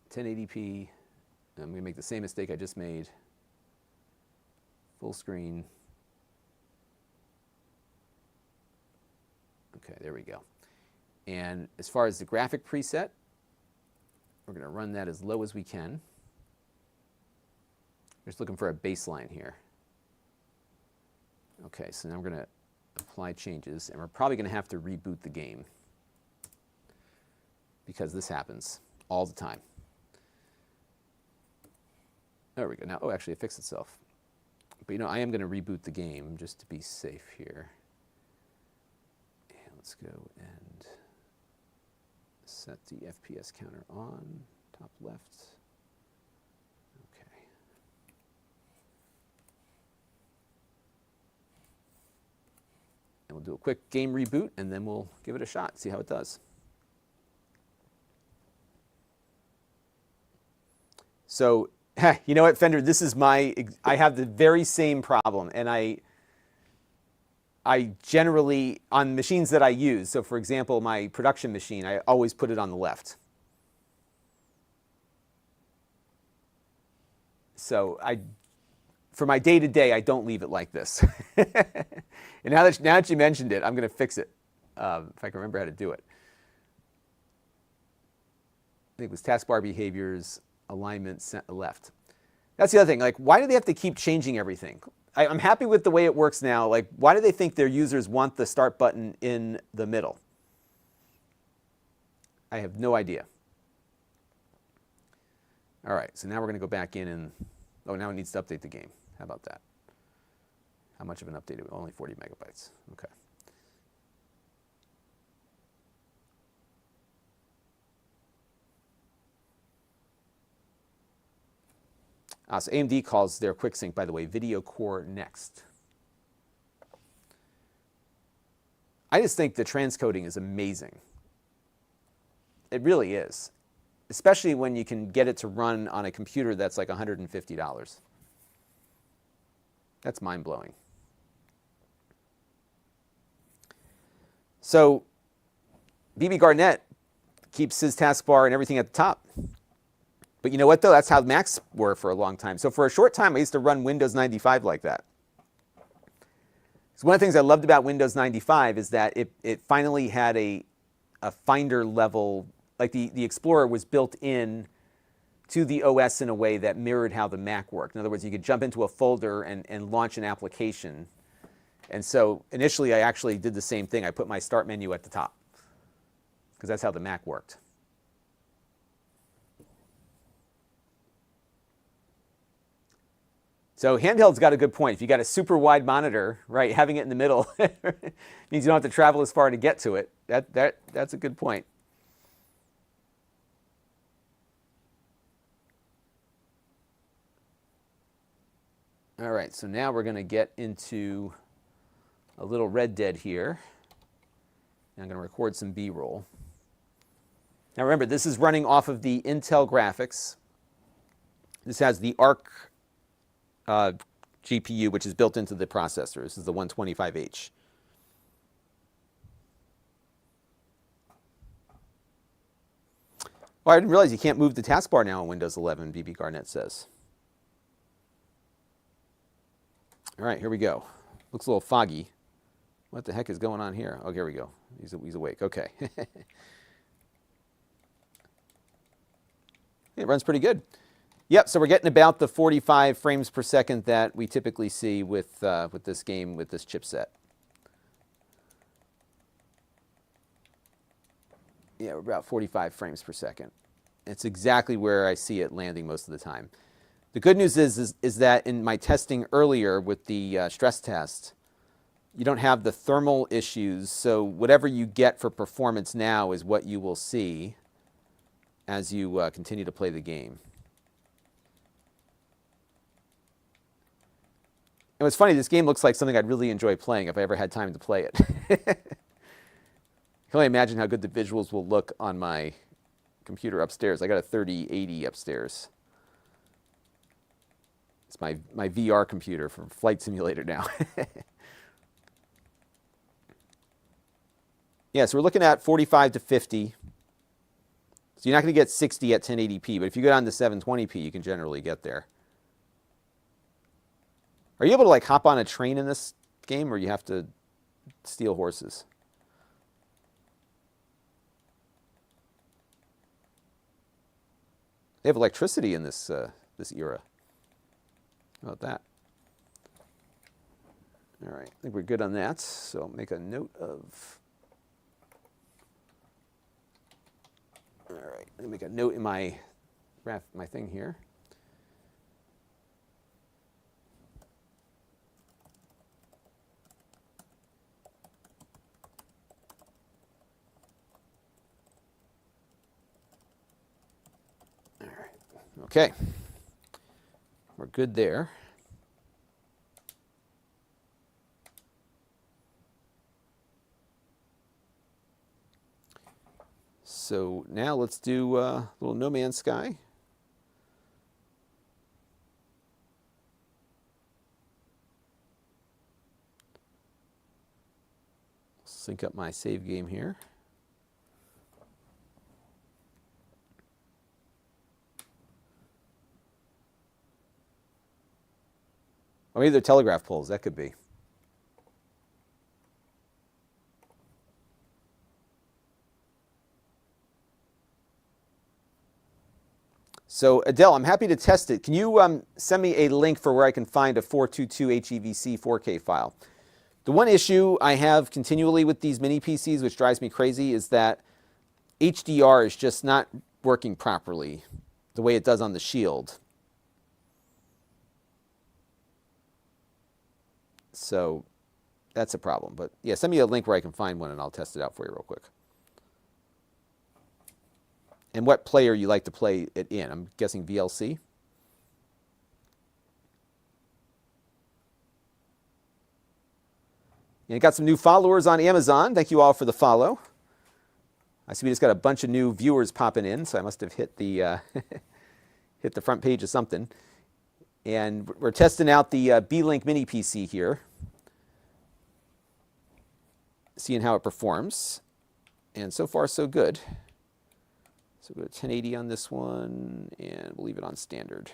1080p. I'm going to make the same mistake I just made. Full screen. Okay, there we go. And as far as the graphic preset, we're going to run that as low as we can. We're just looking for a baseline here. Okay, so now we're going to apply changes, and we're probably going to have to reboot the game because this happens all the time. There we go. Now, oh, actually, it fixed itself. But, you know, I am going to reboot the game just to be safe here. And let's go and set the FPS counter on, top left. Okay. And we'll do a quick game reboot, and then we'll give it a shot, see how it does. So, you know what, Fender, this is I have the very same problem, and I generally, on machines that I use, so for example, my production machine, I always put it on the left. So for my day-to-day, I don't leave it like this. And now that you mentioned it, I'm going to fix it, if I can remember how to do it. I think it was taskbar behaviors, alignment, left. That's the other thing. Like, why do they have to keep changing everything? I'm happy with the way it works now. Like, why do they think their users want the start button in the middle? I have no idea. All right, so now we're going to go back in and, oh, now it needs to update the game. How about that? How much of an update? Only 40 megabytes. Okay. So AMD calls their QuickSync, by the way, Video Core Next. I just think the transcoding is amazing. It really is, especially when you can get it to run on a computer that's like $150. That's mind-blowing. So BB Garnett keeps his taskbar and everything at the top. But you know what, though? That's how Macs were for a long time. So for a short time, I used to run Windows 95 like that. So one of the things I loved about Windows 95 is that it finally had a Finder level, like the Explorer was built in to the OS in a way that mirrored how the Mac worked. In other words, you could jump into a folder and launch an application. And so initially, I actually did the same thing. I put my start menu at the top because that's how the Mac worked. So handheld's got a good point. If you got a super wide monitor, right, having it in the middle means you don't have to travel as far to get to it. That's a good point. All right, so now we're going to get into a little Red Dead here. And I'm going to record some B-roll. Now remember, this is running off of the Intel graphics. This has the Arc GPU, which is built into the processor. This is the 125H. Oh, I didn't realize you can't move the taskbar now in Windows 11, BB Garnett says. All right, here we go. Looks a little foggy. What the heck is going on here? Oh, here we go. He's awake. Okay. It runs pretty good. Yep, so we're getting about the 45 frames per second that we typically see with this game, with this chipset. Yeah, we're about 45 frames per second. It's exactly where I see it landing most of the time. The good news is that in my testing earlier with the stress test, you don't have the thermal issues, so whatever you get for performance now is what you will see as you continue to play the game. And what's funny, this game looks like something I'd really enjoy playing if I ever had time to play it. I can only imagine how good the visuals will look on my computer upstairs. I got a 3080 upstairs. It's my VR computer for Flight Simulator now. Yeah, so we're looking at 45 to 50. So you're not going to get 60 at 1080p, but if you go down to 720p, you can generally get there. Are you able to like hop on a train in this game, or you have to steal horses? They have electricity in this this era. How about that? All right, I think we're good on that. So I'll make a note of. All right, let me make a note in my thing here. All right, okay, we're good there. So now let's do a little No Man's Sky. Sync up my save game here. Or maybe they're telegraph poles, that could be. So Adele, I'm happy to test it. Can you send me a link for where I can find a 422 HEVC 4K file? The one issue I have continually with these mini PCs, which drives me crazy, is that HDR is just not working properly the way it does on the Shield. So that's a problem. But yeah, send me a link where I can find one and I'll test it out for you real quick. And what player you like to play it in? I'm guessing VLC. And got some new followers on Amazon. Thank you all for the follow. I see we just got a bunch of new viewers popping in, so I must have hit the hit the front page of something. And we're testing out the Beelink mini PC here, seeing how it performs. And so far, so good. So go to 1080 on this one, and we'll leave it on standard.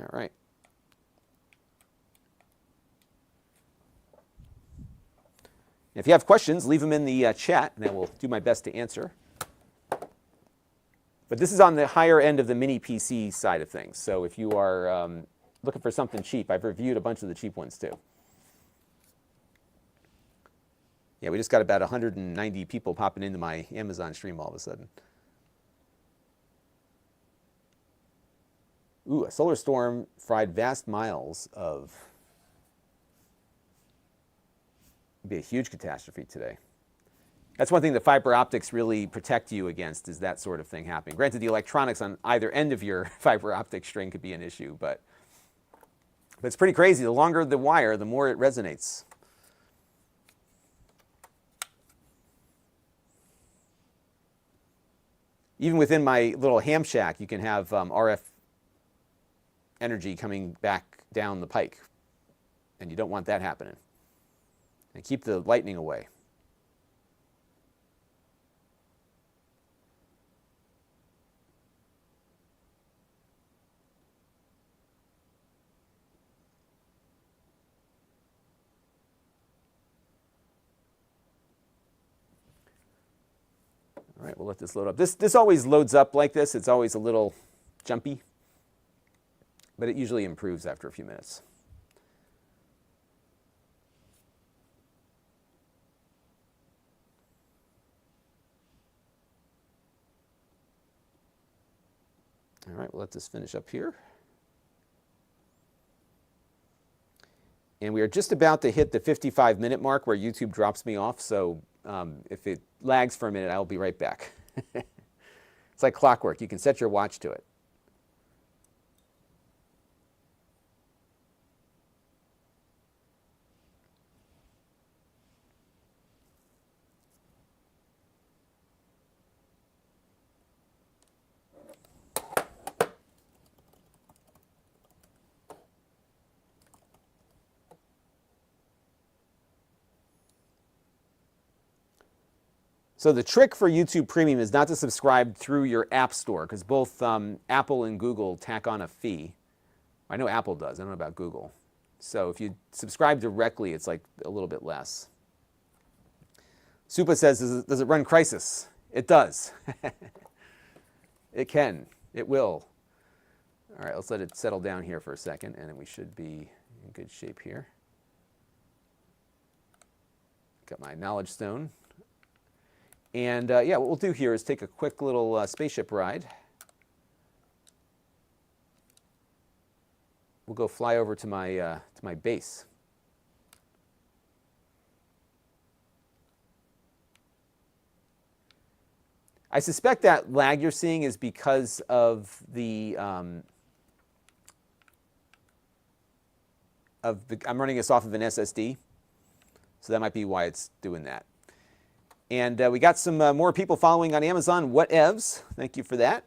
All right. If you have questions, leave them in the chat, and I will do my best to answer. But this is on the higher end of the mini PC side of things. So if you are looking for something cheap, I've reviewed a bunch of the cheap ones too. Yeah, we just got about 190 people popping into my Amazon stream all of a sudden. Ooh, a solar storm fried vast miles of... It'd be a huge catastrophe today. That's one thing that fiber optics really protect you against, is that sort of thing happening. Granted, the electronics on either end of your fiber optic string could be an issue, but it's pretty crazy. The longer the wire, the more it resonates. Even within my little ham shack, you can have RF energy coming back down the pike, and you don't want that happening. And keep the lightning away. All right, we'll let this load up. This always loads up like this. It's always a little jumpy, but it usually improves after a few minutes. All right, we'll let this finish up here. And we are just about to hit the 55-minute mark where YouTube drops me off, so if it lags for a minute, I'll be right back. It's like clockwork. You can set your watch to it. So the trick for YouTube Premium is not to subscribe through your App Store, because both Apple and Google tack on a fee. I know Apple does. I don't know about Google. So if you subscribe directly, it's like a little bit less. Supa says, does it run Crisis? It does. It can. It will. All right, let's let it settle down here for a second, and then we should be in good shape here. Got my knowledge stone. And yeah, what we'll do here is take a quick little spaceship ride. We'll go fly over to my base. I suspect that lag you're seeing is because of the I'm running this off of an SSD, so that might be why it's doing that. And we got some more people following on Amazon. Whatevs, thank you for that.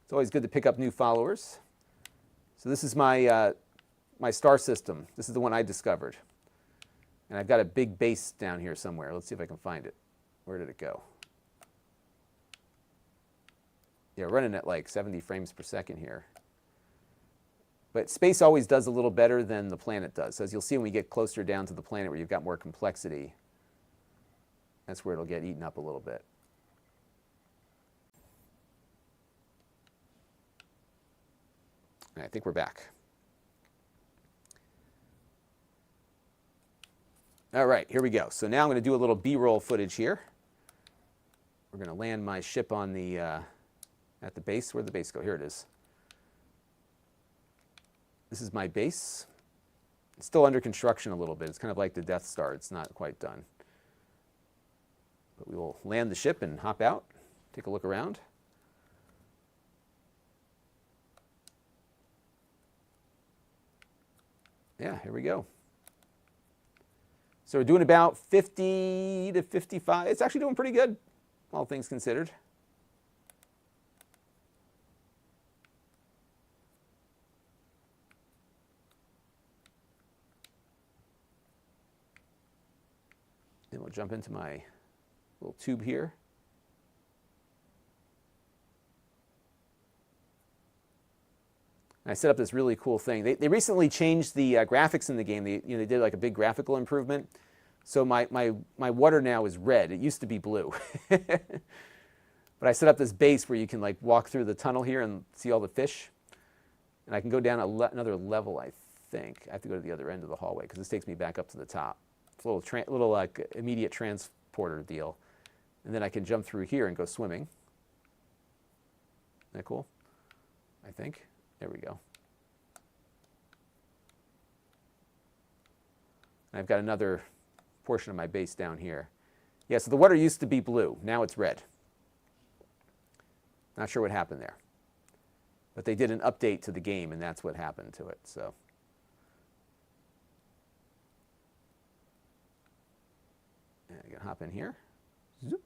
It's always good to pick up new followers. So this is my my star system. This is the one I discovered. And I've got a big base down here somewhere. Let's see if I can find it. Where did it go? Yeah, running at like 70 frames per second here. But space always does a little better than the planet does. So as you'll see when we get closer down to the planet where you've got more complexity, That's where it'll get eaten up a little bit. I think we're back. All right, here we go. So now I'm going to do a little B-roll footage here. We're going to land my ship on the at the base. Where'd the base go? Here it is. This is my base. It's still under construction a little bit. It's kind of like the Death Star. It's not quite done. But we will land the ship and hop out, take a look around. Yeah, here we go. So we're doing about 50 to 55. It's actually doing pretty good, all things considered. Then we'll jump into my little tube here. And I set up this really cool thing. They recently changed the graphics in the game. They did like a big graphical improvement. So my water now is red. It used to be blue. But I set up this base where you can like walk through the tunnel here and see all the fish. And I can go down another level, I think. I have to go to the other end of the hallway because this takes me back up to the top. It's a little like immediate transporter deal. And then I can jump through here and go swimming. Isn't that cool? I think. There we go. And I've got another portion of my base down here. Yeah, so the water used to be blue. Now it's red. Not sure what happened there. But they did an update to the game, and that's what happened to it. So. And I can hop in here. Zoop.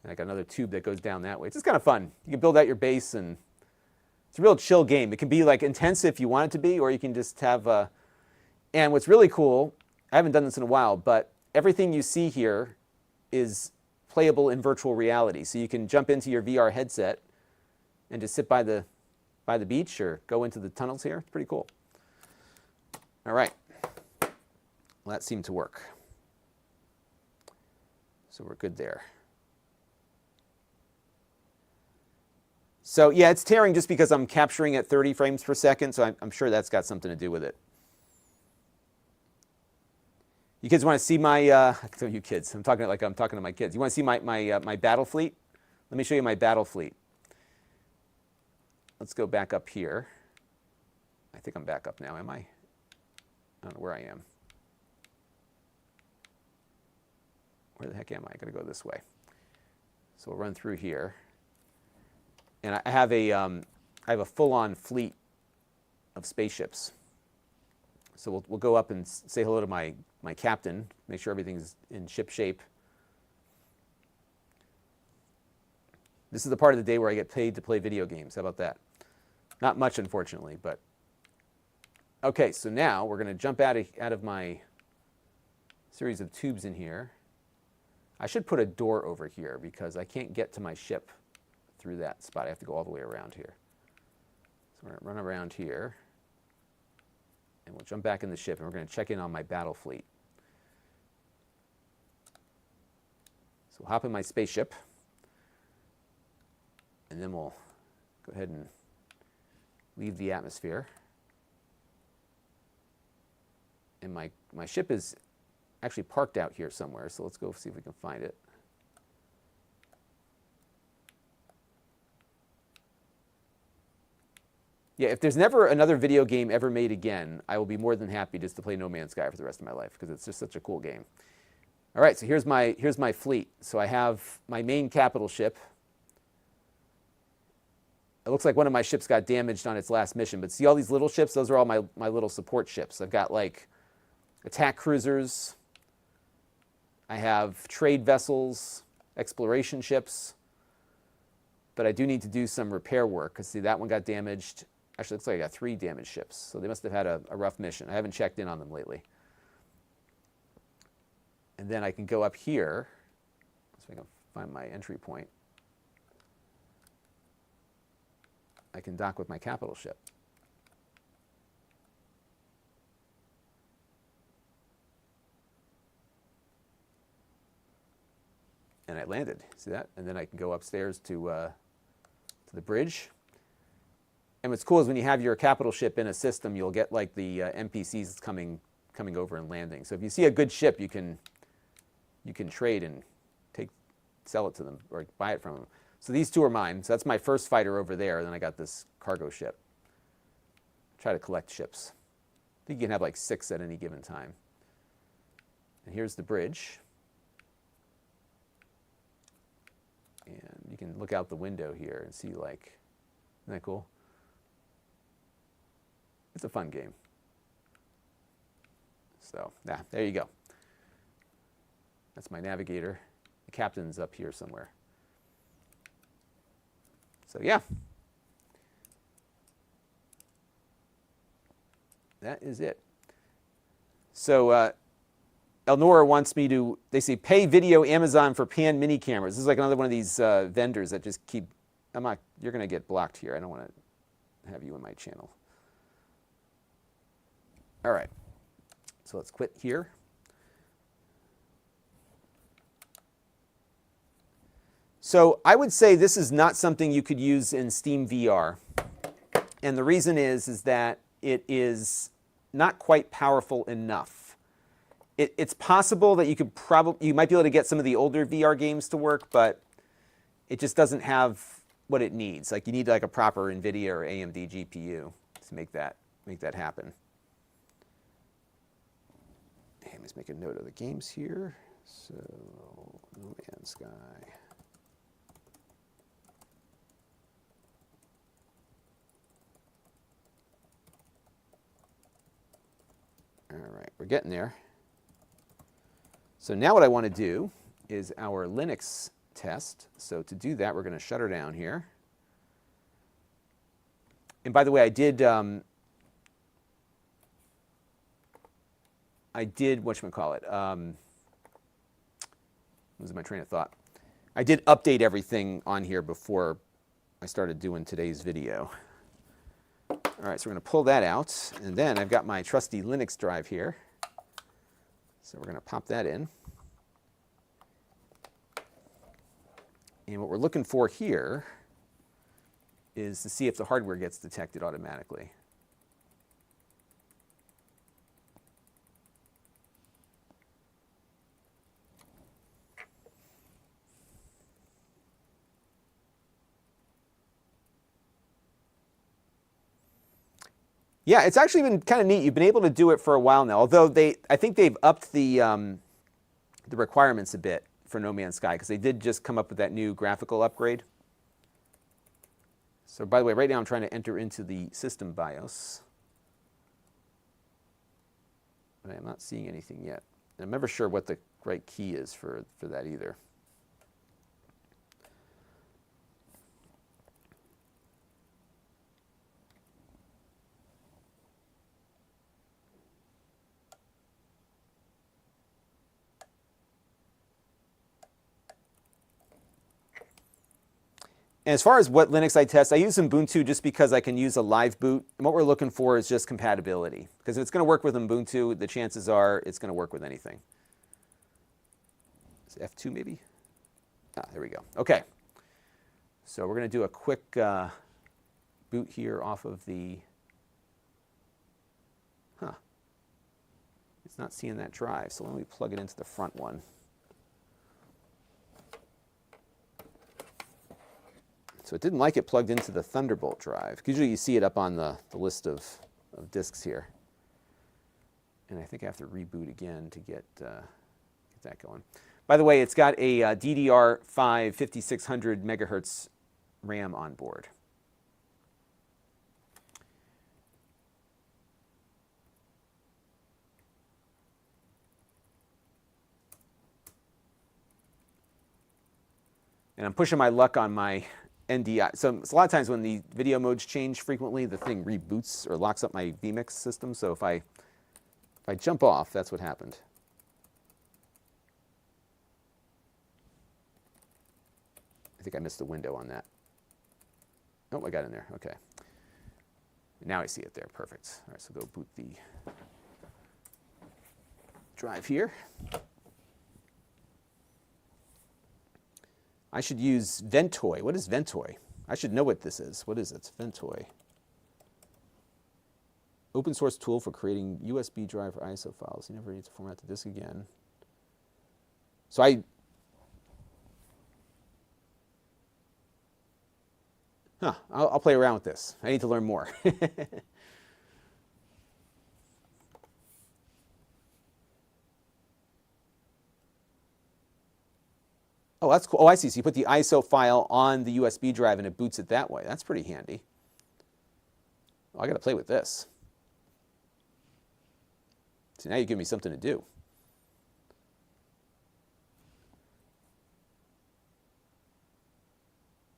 And I got another tube that goes down that way. It's just kind of fun. You can build out your base, and it's a real chill game. It can be like intense if you want it to be, or you can just have a... And what's really cool, I haven't done this in a while, but everything you see here is playable in virtual reality. So you can jump into your VR headset and just sit by the beach or go into the tunnels here. It's pretty cool. All right. Well, that seemed to work. So we're good there. So yeah, it's tearing just because I'm capturing at 30 frames per second, so I'm sure that's got something to do with it. You kids want to see my, you kids, I'm talking to my kids. You want to see my battle fleet? Let me show you my battle fleet. Let's go back up here. I think I'm back up now, am I? I don't know where I am. Where the heck am I? I gotta go this way. So we'll run through here. And I have a full-on fleet of spaceships. So we'll go up and say hello to my captain, make sure everything's in ship shape. This is the part of the day where I get paid to play video games. How about that? Not much, unfortunately, but... Okay, so now we're going to jump out of my series of tubes in here. I should put a door over here because I can't get to my ship through that spot. I have to go all the way around here. So we're going to run around here, and we'll jump back in the ship, and we're going to check in on my battle fleet. So we'll hop in my spaceship, and then we'll go ahead and leave the atmosphere. And my ship is actually parked out here somewhere, so let's go see if we can find it. Yeah, if there's never another video game ever made again, I will be more than happy just to play No Man's Sky for the rest of my life because it's just such a cool game. All right, so here's my fleet. So I have my main capital ship. It looks like one of my ships got damaged on its last mission, but see all these little ships? Those are all my little support ships. I've got like attack cruisers. I have trade vessels, exploration ships. But I do need to do some repair work because see that one got damaged. Actually, it looks like I got 3 damaged ships, so they must have had a rough mission. I haven't checked in on them lately. And then I can go up here, so I can find my entry point. I can dock with my capital ship. and I landed. See that? And then I can go upstairs to the bridge. And what's cool is when you have your capital ship in a system, you'll get like the NPCs coming over and landing. So if you see a good ship, you can trade and sell it to them or buy it from them. So these two are mine. So that's my first fighter over there. And then I got this cargo ship. Try to collect ships. I think you can have like 6 at any given time. And here's the bridge. And you can look out the window here and see, like, isn't that cool? It's a fun game. So, yeah, there you go. That's my navigator. The captain's up here somewhere. So, yeah. That is it. So, Elnora wants me to, they say, pay video Amazon for pan mini cameras. This is like another one of these vendors that just keep, you're going to get blocked here. I don't want to have you in my channel. All right. So let's quit here. So I would say this is not something you could use in Steam VR. And the reason is that it is not quite powerful enough. It's possible that you might be able to get some of the older VR games to work, but it just doesn't have what it needs. Like you need like a proper NVIDIA or AMD GPU to make that happen. Hey, let's make a note of the games here. So, No Man's Sky. All right, we're getting there. So now what I want to do is our Linux test. So to do that, we're going to shut her down here. And by the way, I did whatchamacallit, losing my train of thought. I did update everything on here before I started doing today's video. All right, so we're going to pull that out. And then I've got my trusty Linux drive here. So we're going to pop that in. And what we're looking for here is to see if the hardware gets detected automatically. Yeah, it's actually been kind of neat. You've been able to do it for a while now, although I think they've upped the requirements a bit for No Man's Sky, because they did just come up with that new graphical upgrade. So by the way, right now I'm trying to enter into the system BIOS. But I'm not seeing anything yet. And I'm never sure what the right key is for that either. And as far as what Linux I test, I use Ubuntu just because I can use a live boot. And what we're looking for is just compatibility. Because if it's going to work with Ubuntu, the chances are it's going to work with anything. Is it F2 maybe? Ah, there we go. Okay. So we're going to do a quick boot here off of the... It's not seeing that drive, so let me plug it into the front one. So it didn't like it plugged into the Thunderbolt drive. Usually you see it up on the list of disks here. And I think I have to reboot again to get that going. By the way, it's got a DDR5 5600 megahertz RAM on board. And I'm pushing my luck on my NDI. So a lot of times when the video modes change frequently, the thing reboots or locks up my vMix system. So if I jump off, that's what happened. I think I missed the window on that. Oh, I got in there. Okay. Now I see it there. Perfect. All right, so go boot the drive here. I should use Ventoy. What is Ventoy? I should know what this is. What is it? Ventoy. Open source tool for creating USB drive or ISO files. You never need to format the disk again. So I'll play around with this. I need to learn more. Oh, that's cool. Oh, I see. So you put the ISO file on the USB drive and it boots it that way. That's pretty handy. Oh, I got to play with this. So now you give me something to do.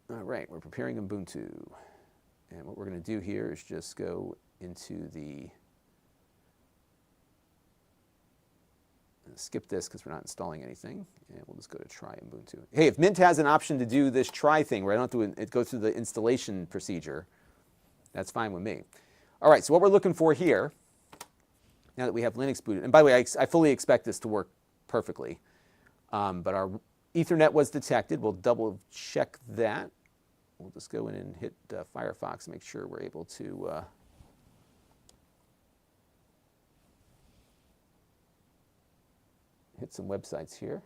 All right, we're preparing Ubuntu. And what we're going to do here is just go into the... skip this because we're not installing anything, and we'll just go to try Ubuntu. Hey, if Mint has an option to do this try thing where I don't have to go through the installation procedure, that's fine with me. All right, so what we're looking for here, now that we have Linux booted, and by the way, I fully expect this to work perfectly, but our Ethernet was detected. We'll double check that. We'll just go in and hit Firefox, make sure we're able to hit some websites here.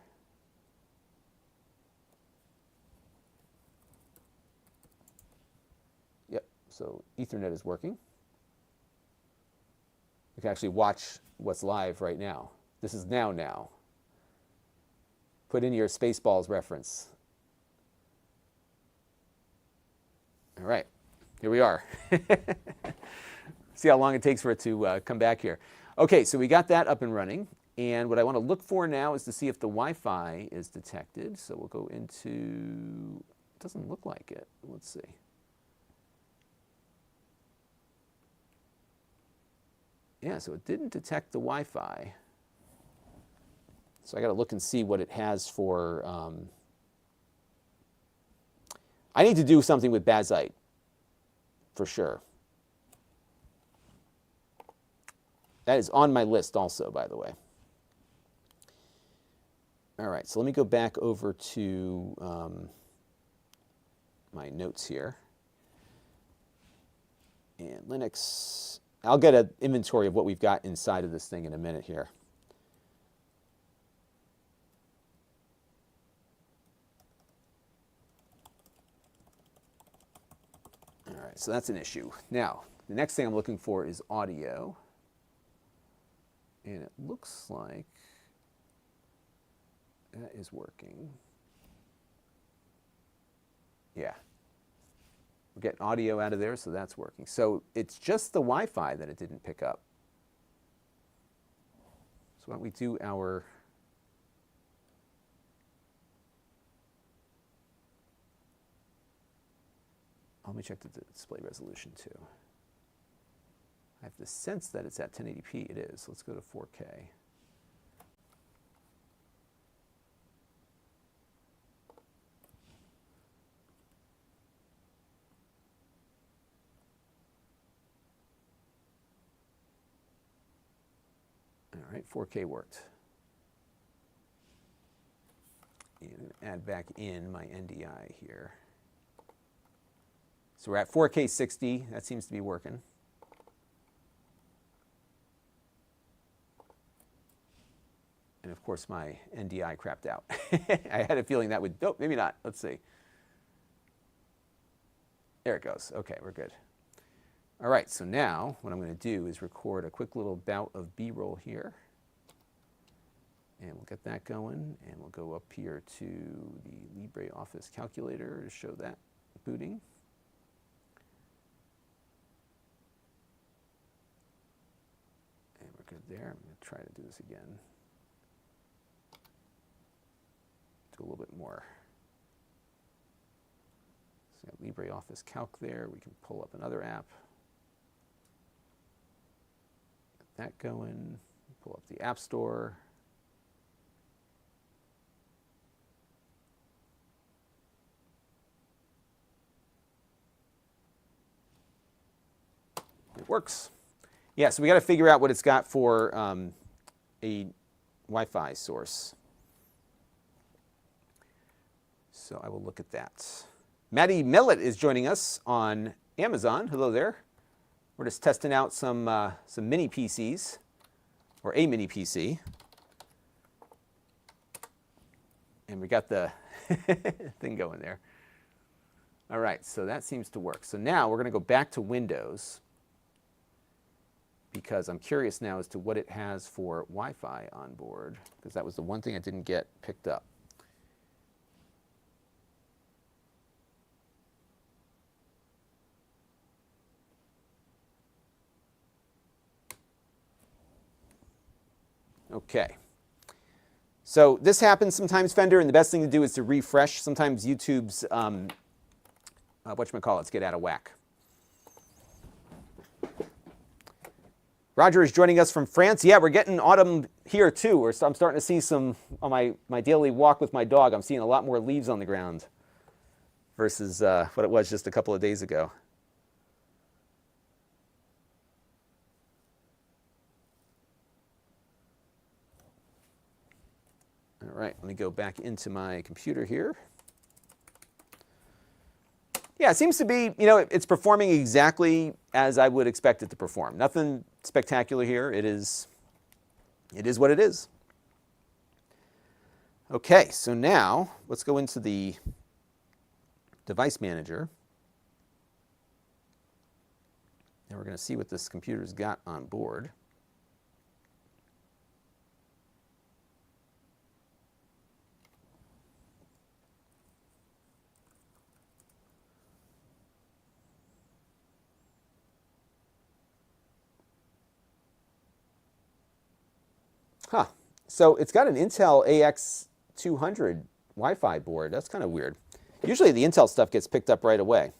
Yep, so Ethernet is working. You can actually watch what's live right now. This is now. Put in your Spaceballs reference. All right, here we are. See how long it takes for it to come back here. Okay, so we got that up and running. And what I want to look for now is to see if the Wi-Fi is detected. So we'll go into, it doesn't look like it. Let's see. Yeah, so it didn't detect the Wi-Fi. So I got to look and see what it has for, I need to do something with Bazite, for sure. That is on my list also, by the way. All right, so let me go back over to my notes here. And Linux, I'll get an inventory of what we've got inside of this thing in a minute here. All right, so that's an issue. Now, the next thing I'm looking for is audio. And it looks like that is working. Yeah. We're getting audio out of there, so that's working. So it's just the Wi-Fi that it didn't pick up. So why don't we do our... Let me check the display resolution too. I have the sense that it's at 1080p. It is. Let's go to 4K. All right, 4K worked. And add back in my NDI here. So we're at 4K 60. That seems to be working. And of course, my NDI crapped out. I had a feeling that would, oh, maybe not. Let's see. There it goes. Okay, we're good. All right, so now what I'm going to do is record a quick little bout of B-roll here. And we'll get that going. And we'll go up here to the LibreOffice calculator to show that booting. And we're good there. I'm going to try to do this again. Do a little bit more. So we got LibreOffice Calc there. We can pull up another app. Get that going. Pull up the App Store. It works. Yeah, so we got to figure out what it's got for a Wi-Fi source. So I will look at that. Maddie Millet is joining us on Amazon. Hello there. We're just testing out some mini PCs, or a mini PC. And we got the thing going there. All right, so that seems to work. So now we're going to go back to Windows because I'm curious now as to what it has for Wi-Fi on board, because that was the one thing I didn't get picked up. Okay. So this happens sometimes, Fender, and the best thing to do is to refresh. Sometimes YouTube's, whatchamacallits, get out of whack. Roger is joining us from France. Yeah, we're getting autumn here too. I'm starting to see some, on my daily walk with my dog, I'm seeing a lot more leaves on the ground versus what it was just a couple of days ago. All right, let me go back into my computer here. Yeah, it seems to be, it's performing exactly as I would expect it to perform. Nothing spectacular here. It is what it is. Okay, so now let's go into the device manager. And we're going to see what this computer's got on board. Huh. So it's got an Intel AX200 Wi-Fi board. That's kind of weird. Usually the Intel stuff gets picked up right away.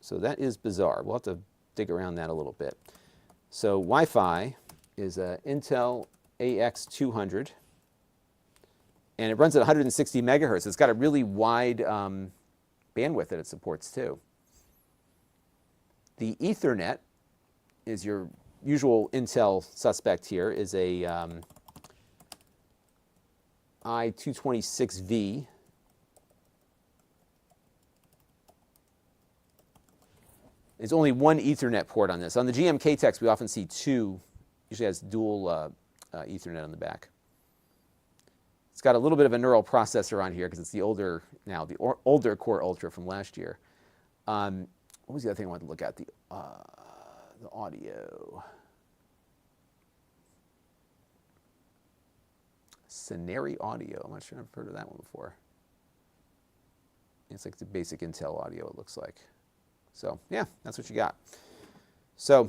So that is bizarre. We'll have to dig around that a little bit. So Wi-Fi is an Intel AX200. And it runs at 160 megahertz. It's got a really wide bandwidth that it supports too. The Ethernet is your usual Intel suspect here, is a i226V. There's only one Ethernet port on this. On the GMK text, we often see two. Usually has dual Ethernet on the back. It's got a little bit of a neural processor on here because it's the older Core Ultra from last year. What was the other thing I wanted to look at? The audio. Scenario Audio. I'm not sure I've heard of that one before. It's like the basic Intel audio, it looks like. So, yeah, that's what you got. So,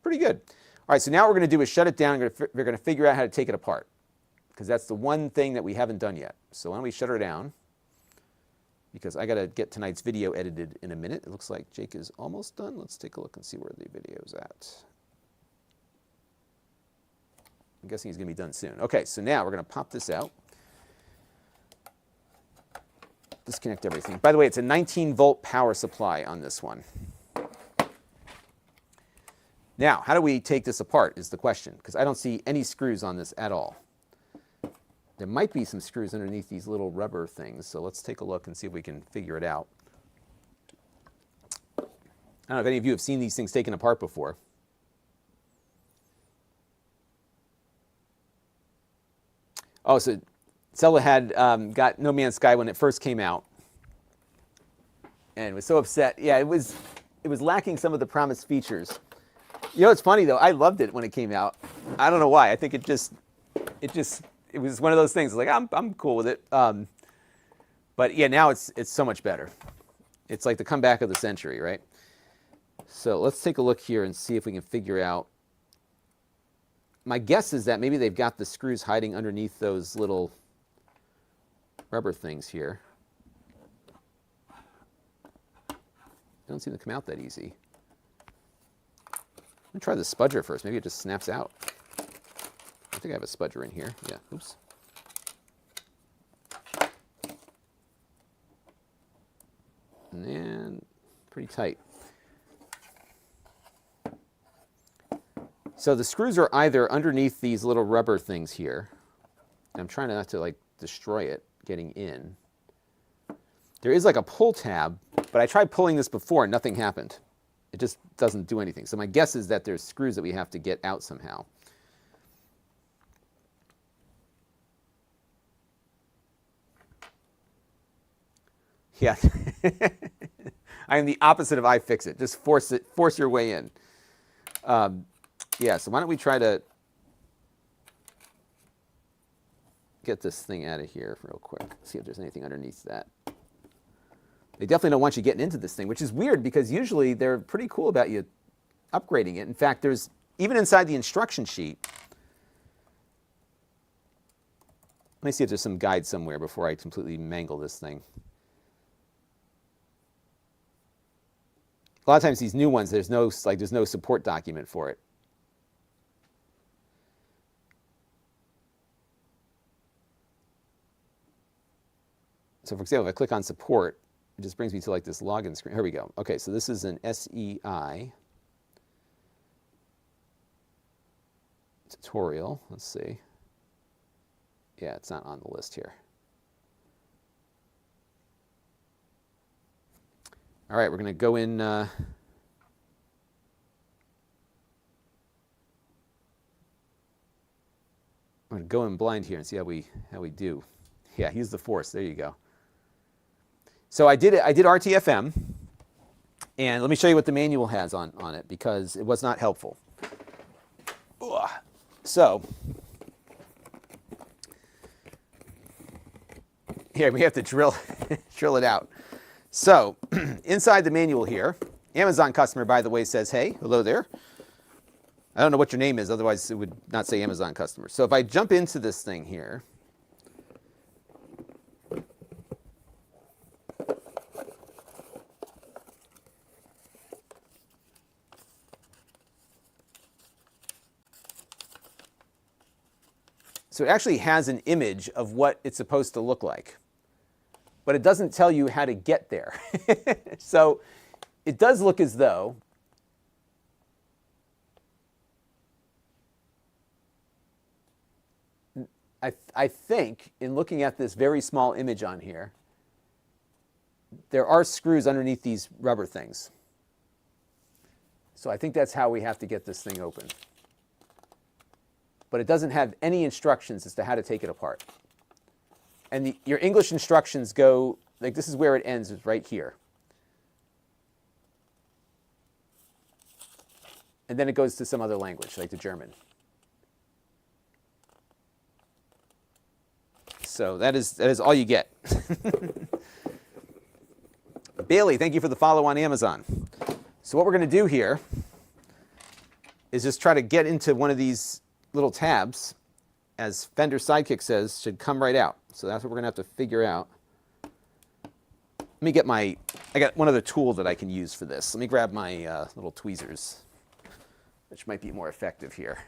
pretty good. All right, so now what we're going to do is shut it down. We're going to figure out how to take it apart, because that's the one thing that we haven't done yet. So why don't we shut her down? Because I got to get tonight's video edited in a minute. It looks like Jake is almost done. Let's take a look and see where the video's at. I'm guessing he's going to be done soon. Okay, so now we're going to pop this out. Disconnect everything. By the way, it's a 19-volt power supply on this one. Now, how do we take this apart is the question, because I don't see any screws on this at all. There might be some screws underneath these little rubber things, so let's take a look and see if we can figure it out. I don't know if any of you have seen these things taken apart before. Oh, so Stella had got No Man's Sky when it first came out, and was so upset. Yeah, it was lacking some of the promised features. It's funny though. I loved it when it came out. I don't know why. I think it was one of those things. Like I'm cool with it. But yeah, now it's so much better. It's like the comeback of the century, right? So let's take a look here and see if we can figure out. My guess is that maybe they've got the screws hiding underneath those little rubber things here. They don't seem to come out that easy. Let me try the spudger first. Maybe it just snaps out. I think I have a spudger in here. Yeah, oops. And pretty tight. So the screws are either underneath these little rubber things here. I'm trying not to like destroy it getting in. There is like a pull tab, but I tried pulling this before and nothing happened. It just doesn't do anything. So my guess is that there's screws that we have to get out somehow. Yeah. I am the opposite of iFixit. Just force your way in. Yeah, so why don't we try to get this thing out of here real quick. See if there's anything underneath that. They definitely don't want you getting into this thing, which is weird because usually they're pretty cool about you upgrading it. In fact, there's even inside the instruction sheet. Let me see if there's some guide somewhere before I completely mangle this thing. A lot of times these new ones, there's no support document for it. So for example, if I click on support, it just brings me to like this login screen. Here we go. Okay, so this is an SEI tutorial. Let's see. Yeah, it's not on the list here. All right, we're going to go in. I'm going to go in blind here and see how we do. Yeah, use the force. There you go. So I did RTFM, and let me show you what the manual has on it because it was not helpful. Ugh. So here we have to drill it out. So inside the manual here, Amazon customer, by the way, says, hey, hello there. I don't know what your name is, otherwise it would not say Amazon customer. So if I jump into this thing here, so it actually has an image of what it's supposed to look like, but it doesn't tell you how to get there. So it does look as though I think in looking at this very small image on here, there are screws underneath these rubber things. So I think that's how we have to get this thing open. But it doesn't have any instructions as to how to take it apart. And your English instructions go, like this is where it ends, is right here. And then it goes to some other language, like the German. So that is all you get. Bailey, thank you for the follow on Amazon. So what we're going to do here is just try to get into one of these little tabs, as Fender Sidekick says, should come right out. So that's what we're going to have to figure out. Let me get I got one other tool that I can use for this. Let me grab my little tweezers, which might be more effective here.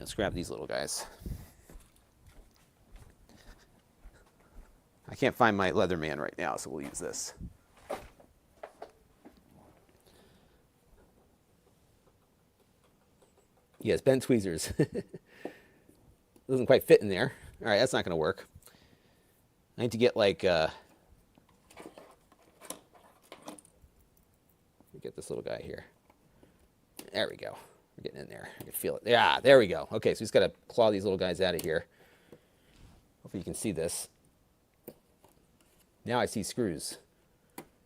Let's grab these little guys. I can't find my Leatherman right now, so we'll use this. Yes, bent tweezers. Doesn't quite fit in there. All right, that's not going to work. I need to get like, let me get this little guy here. There we go. We're getting in there. I can feel it. Yeah, there we go. Okay, so we just got to claw these little guys out of here. Hopefully you can see this. Now I see screws.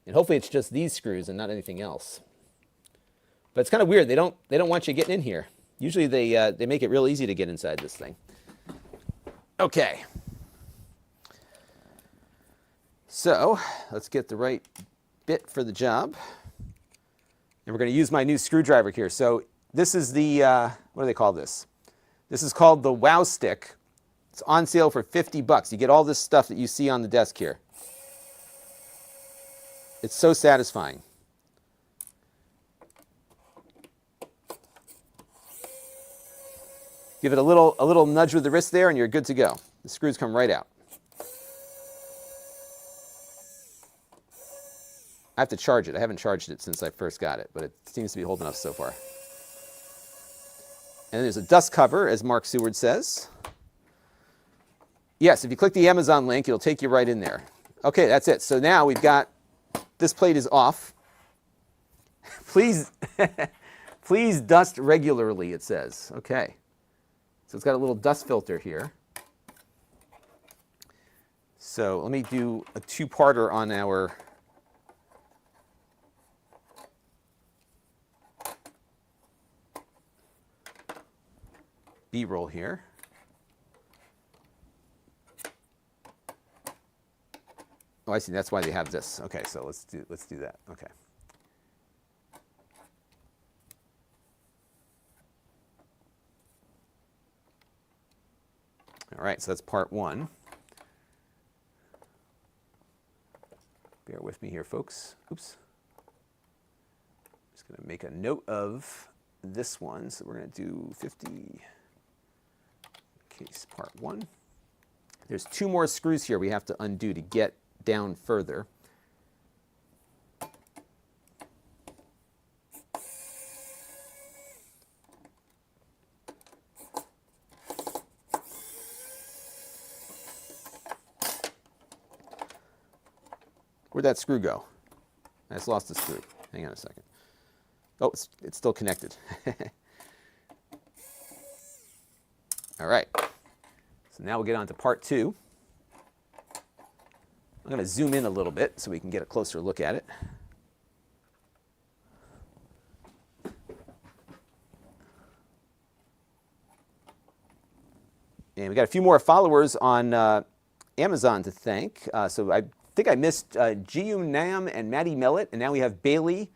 And hopefully it's just these screws and not anything else. But it's kind of weird. They don't want you getting in here. Usually they make it real easy to get inside this thing. Okay. So let's get the right bit for the job. And we're going to use my new screwdriver here. So this is the, what do they call this? This is called the Wow Stick. It's on sale for $50. You get all this stuff that you see on the desk here. It's so satisfying. Give it a little nudge with the wrist there, and you're good to go. The screws come right out. I have to charge it. I haven't charged it since I first got it, but it seems to be holding up so far. And there's a dust cover, as Mark Seward says. Yes, if you click the Amazon link, it'll take you right in there. Okay, that's it. So now we've got, this plate is off. Please, please dust regularly, it says. Okay. So it's got a little dust filter here. So let me do a two-parter on our B-roll here. Oh, I see. That's why they have this. Okay, so let's do that. Okay. All right, so that's part one. Bear with me here, folks. Oops. Just going to make a note of this one. So we're going to do 50 case part one. There's two more screws here we have to undo to get down further. Where'd that screw go? I just lost the screw. Hang on a second. Oh, it's still connected. All right. So now we'll get on to part two. I'm going to zoom in a little bit so we can get a closer look at it. And we got a few more followers on Amazon to thank. So I think I missed Jiyu Nam and Maddie Mellett, and now we have Bailey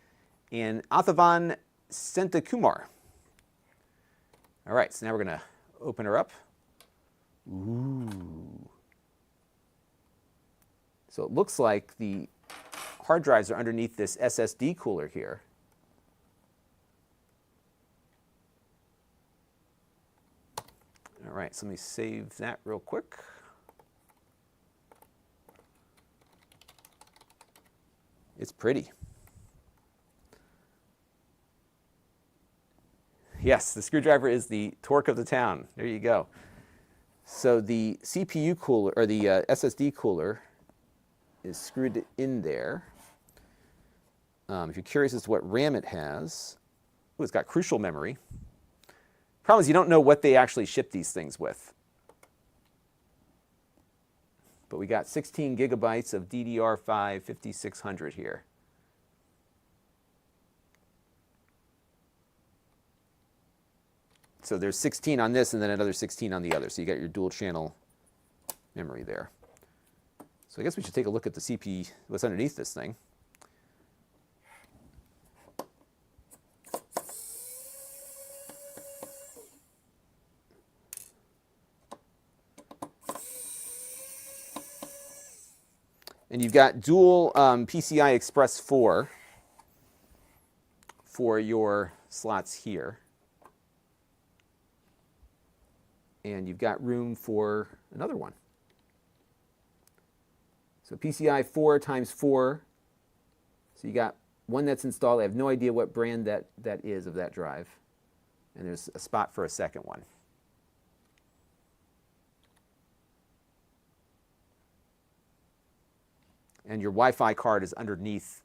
and Athavan Sentakumar. All right, so now we're going to open her up. Ooh. So it looks like the hard drives are underneath this SSD cooler here. All right, so let me save that real quick. It's pretty. Yes, the screwdriver is the torque of the town. There you go. So the CPU cooler, or the SSD cooler, is screwed in there. If you're curious as to what RAM it has, ooh, it's got crucial memory. Problem is you don't know what they actually ship these things with. But we got 16 gigabytes of DDR5 5600 here. So there's 16 on this and then another 16 on the other. So you got your dual channel memory there. So I guess we should take a look at the CPU, what's underneath this thing. And you've got dual PCI Express 4 for your slots here. And you've got room for another one. So PCI 4 times 4. So you got one that's installed. I have no idea what brand that is of that drive. And there's a spot for a second one. And your Wi-Fi card is underneath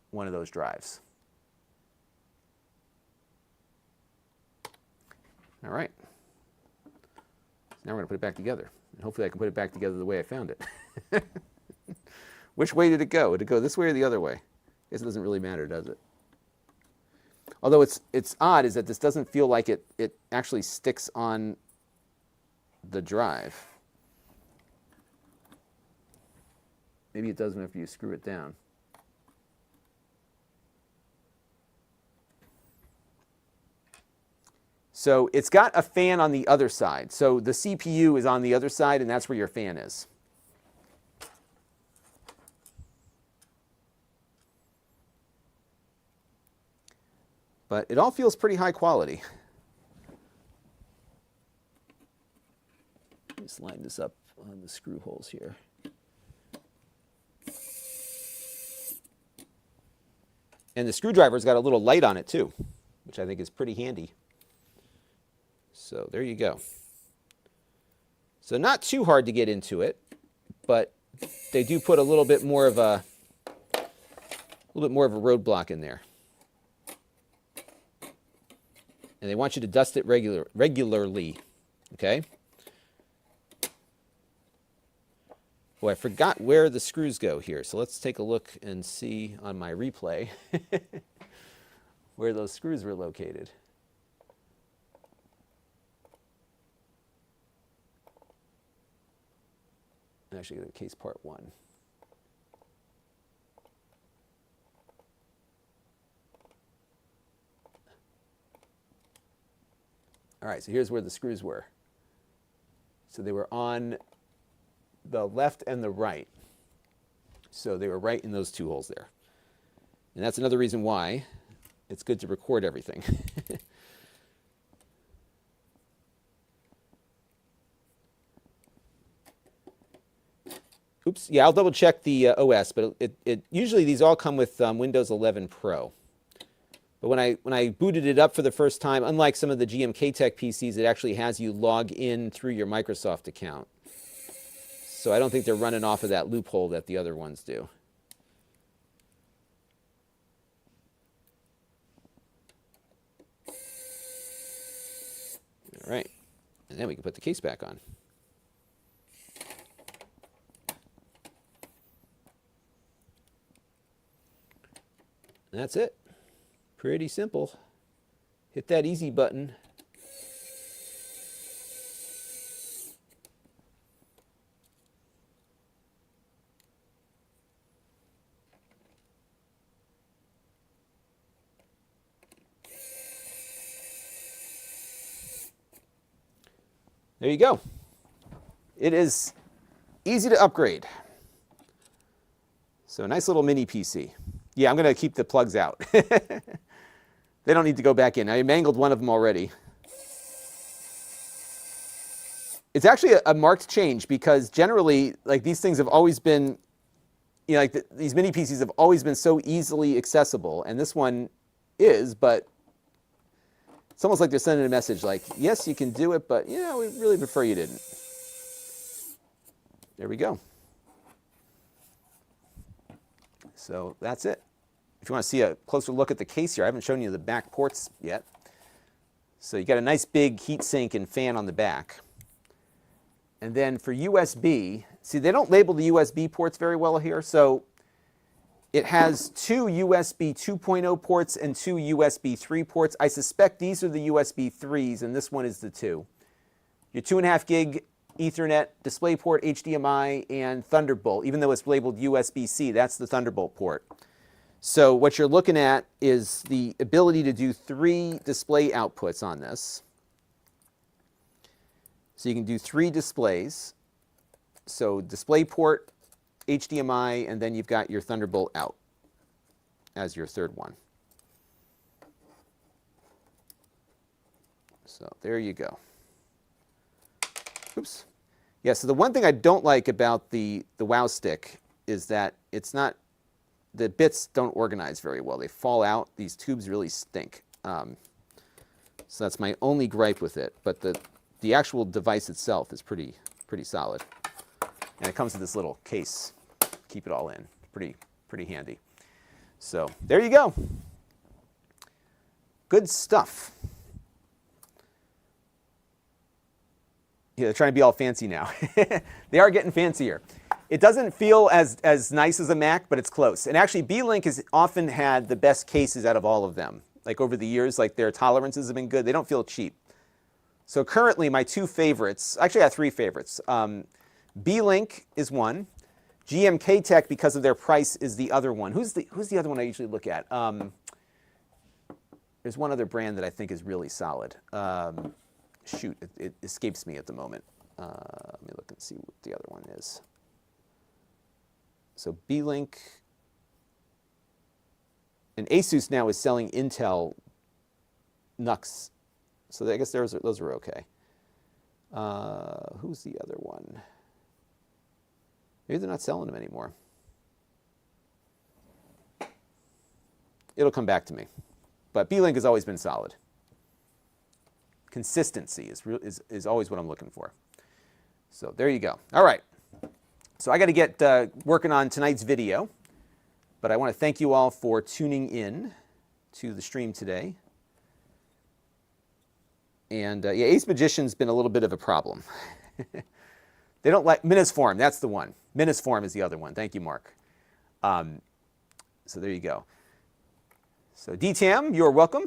one of those drives. All right. So now we're going to put it back together. And hopefully I can put it back together the way I found it. Which way did it go? Did it go this way or the other way? I guess it doesn't really matter, does it? Although it's odd is that this doesn't feel like it actually sticks on the drive. Maybe it doesn't after you screw it down. So it's got a fan on the other side. So the CPU is on the other side, and that's where your fan is. But it all feels pretty high quality. just line this up on the screw holes here. And the screwdriver's got a little light on it too, which I think is pretty handy. So there you go. So not too hard to get into it, but they do put a little bit more of a roadblock in there. And they want you to dust it regularly, okay? Oh, I forgot where the screws go here, so let's take a look and see on my replay where those screws were located. Actually, go to case part 1. All right, so here's where the screws were. So they were on the left and the right. So they were right in those 2 holes there. And that's another reason why it's good to record everything. Oops, yeah, I'll double check the OS, but usually these all come with Windows 11 Pro. But when I booted it up for the first time, unlike some of the GMK-Tech PCs, it actually has you log in through your Microsoft account. So I don't think they're running off of that loophole that the other ones do. All right, and then we can put the case back on. And that's it. Pretty simple. Hit that easy button. There you go. It is easy to upgrade. So a nice little mini PC. Yeah, I'm going to keep the plugs out. They don't need to go back in. I mangled one of them already. It's actually a marked change because generally, like, these things have always been, you know, like these mini PCs have always been so easily accessible, and this one is, but it's almost like they're sending a message like, yes, you can do it, but, you know, we really prefer you didn't. There we go. So that's it. If you want to see a closer look at the case here, I haven't shown you the back ports yet. So you got a nice big heat sink and fan on the back. And then for USB, see, they don't label the USB ports very well here. So it has 2 USB 2.0 ports and 2 USB 3 ports. I suspect these are the USB 3s, and this one is the 2. Your 2.5 gig Ethernet, DisplayPort, HDMI, and Thunderbolt. Even though it's labeled USB-C, that's the Thunderbolt port. So what you're looking at is the ability to do 3 display outputs on this. So you can do 3 displays. So DisplayPort, HDMI, and then you've got your Thunderbolt out as your 3rd one. So there you go. Oops. Yeah, so the one thing I don't like about the Wow Stick is that it's not, the bits don't organize very well. They fall out. These tubes really stink. So that's my only gripe with it. But the actual device itself is pretty solid. And it comes with this little case. Keep it all in. Pretty handy. So there you go. Good stuff. Yeah, they're trying to be all fancy now. They are getting fancier. It doesn't feel as nice as a Mac, but it's close. And actually, Beelink has often had the best cases out of all of them. Like over the years, like their tolerances have been good. They don't feel cheap. So currently, my 2 favorites, actually I have 3 favorites. Beelink is one. GMK-Tech, because of their price, is the other one. Who's the other one I usually look at? There's one other brand that I think is really solid. Shoot, it escapes me at the moment. Let me look and see what the other one is. So Beelink, and Asus now is selling Intel NUCs. So I guess those are okay. Who's the other one? Maybe they're not selling them anymore. It'll come back to me. But Beelink has always been solid. Consistency is always what I'm looking for. So there you go. All right. So I got to get working on tonight's video. But I want to thank you all for tuning in to the stream today. And yeah, Ace Magician's been a little bit of a problem. They don't like Minisform. That's the one. Minisform is the other one. Thank you, Mark. So there you go. So DTAM, you're welcome.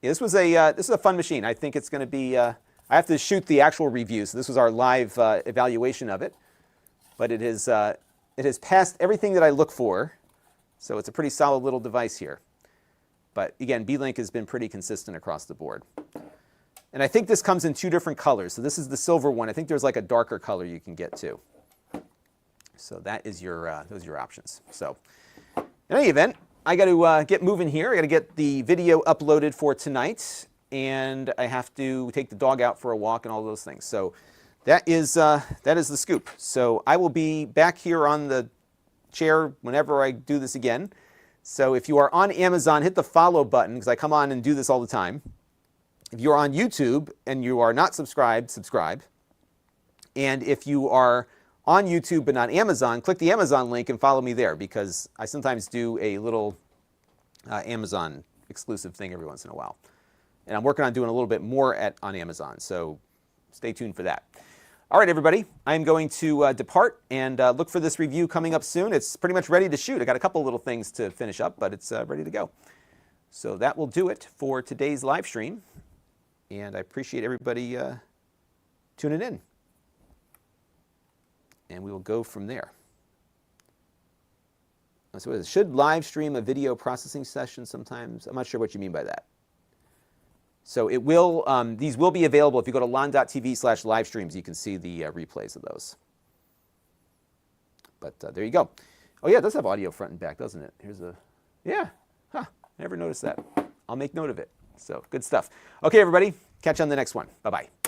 Yeah, this is a fun machine. I think it's going to be. I have to shoot the actual review, so this was our live evaluation of it. But it has passed everything that I look for, so it's a pretty solid little device here. But again, Beelink has been pretty consistent across the board. And I think this comes in 2 different colors. So this is the silver one. I think there's like a darker color you can get too. So that is those are your options. So in any event, I got to get moving here. I got to get the video uploaded for tonight, and I have to take the dog out for a walk and all those things. So that is the scoop. So I will be back here on the chair whenever I do this again. So if you are on Amazon, hit the follow button because I come on and do this all the time. If you're on YouTube and you are not subscribed, subscribe. And if you are on YouTube but not Amazon, click the Amazon link and follow me there because I sometimes do a little Amazon exclusive thing every once in a while. And I'm working on doing a little bit more on Amazon, so stay tuned for that. All right, everybody, I'm going to depart and look for this review coming up soon. It's pretty much ready to shoot. I got a couple little things to finish up, but it's ready to go. So that will do it for today's live stream. And I appreciate everybody tuning in. And we will go from there. So it should live stream a video processing session sometimes. I'm not sure what you mean by that. So it will. These will be available if you go to Lon.TV/live streams. You can see the replays of those. But there you go. Oh yeah, it does have audio front and back, doesn't it? Here's a. Yeah. Huh. Never noticed that. I'll make note of it. So good stuff. Okay, everybody. Catch you on the next one. Bye-bye.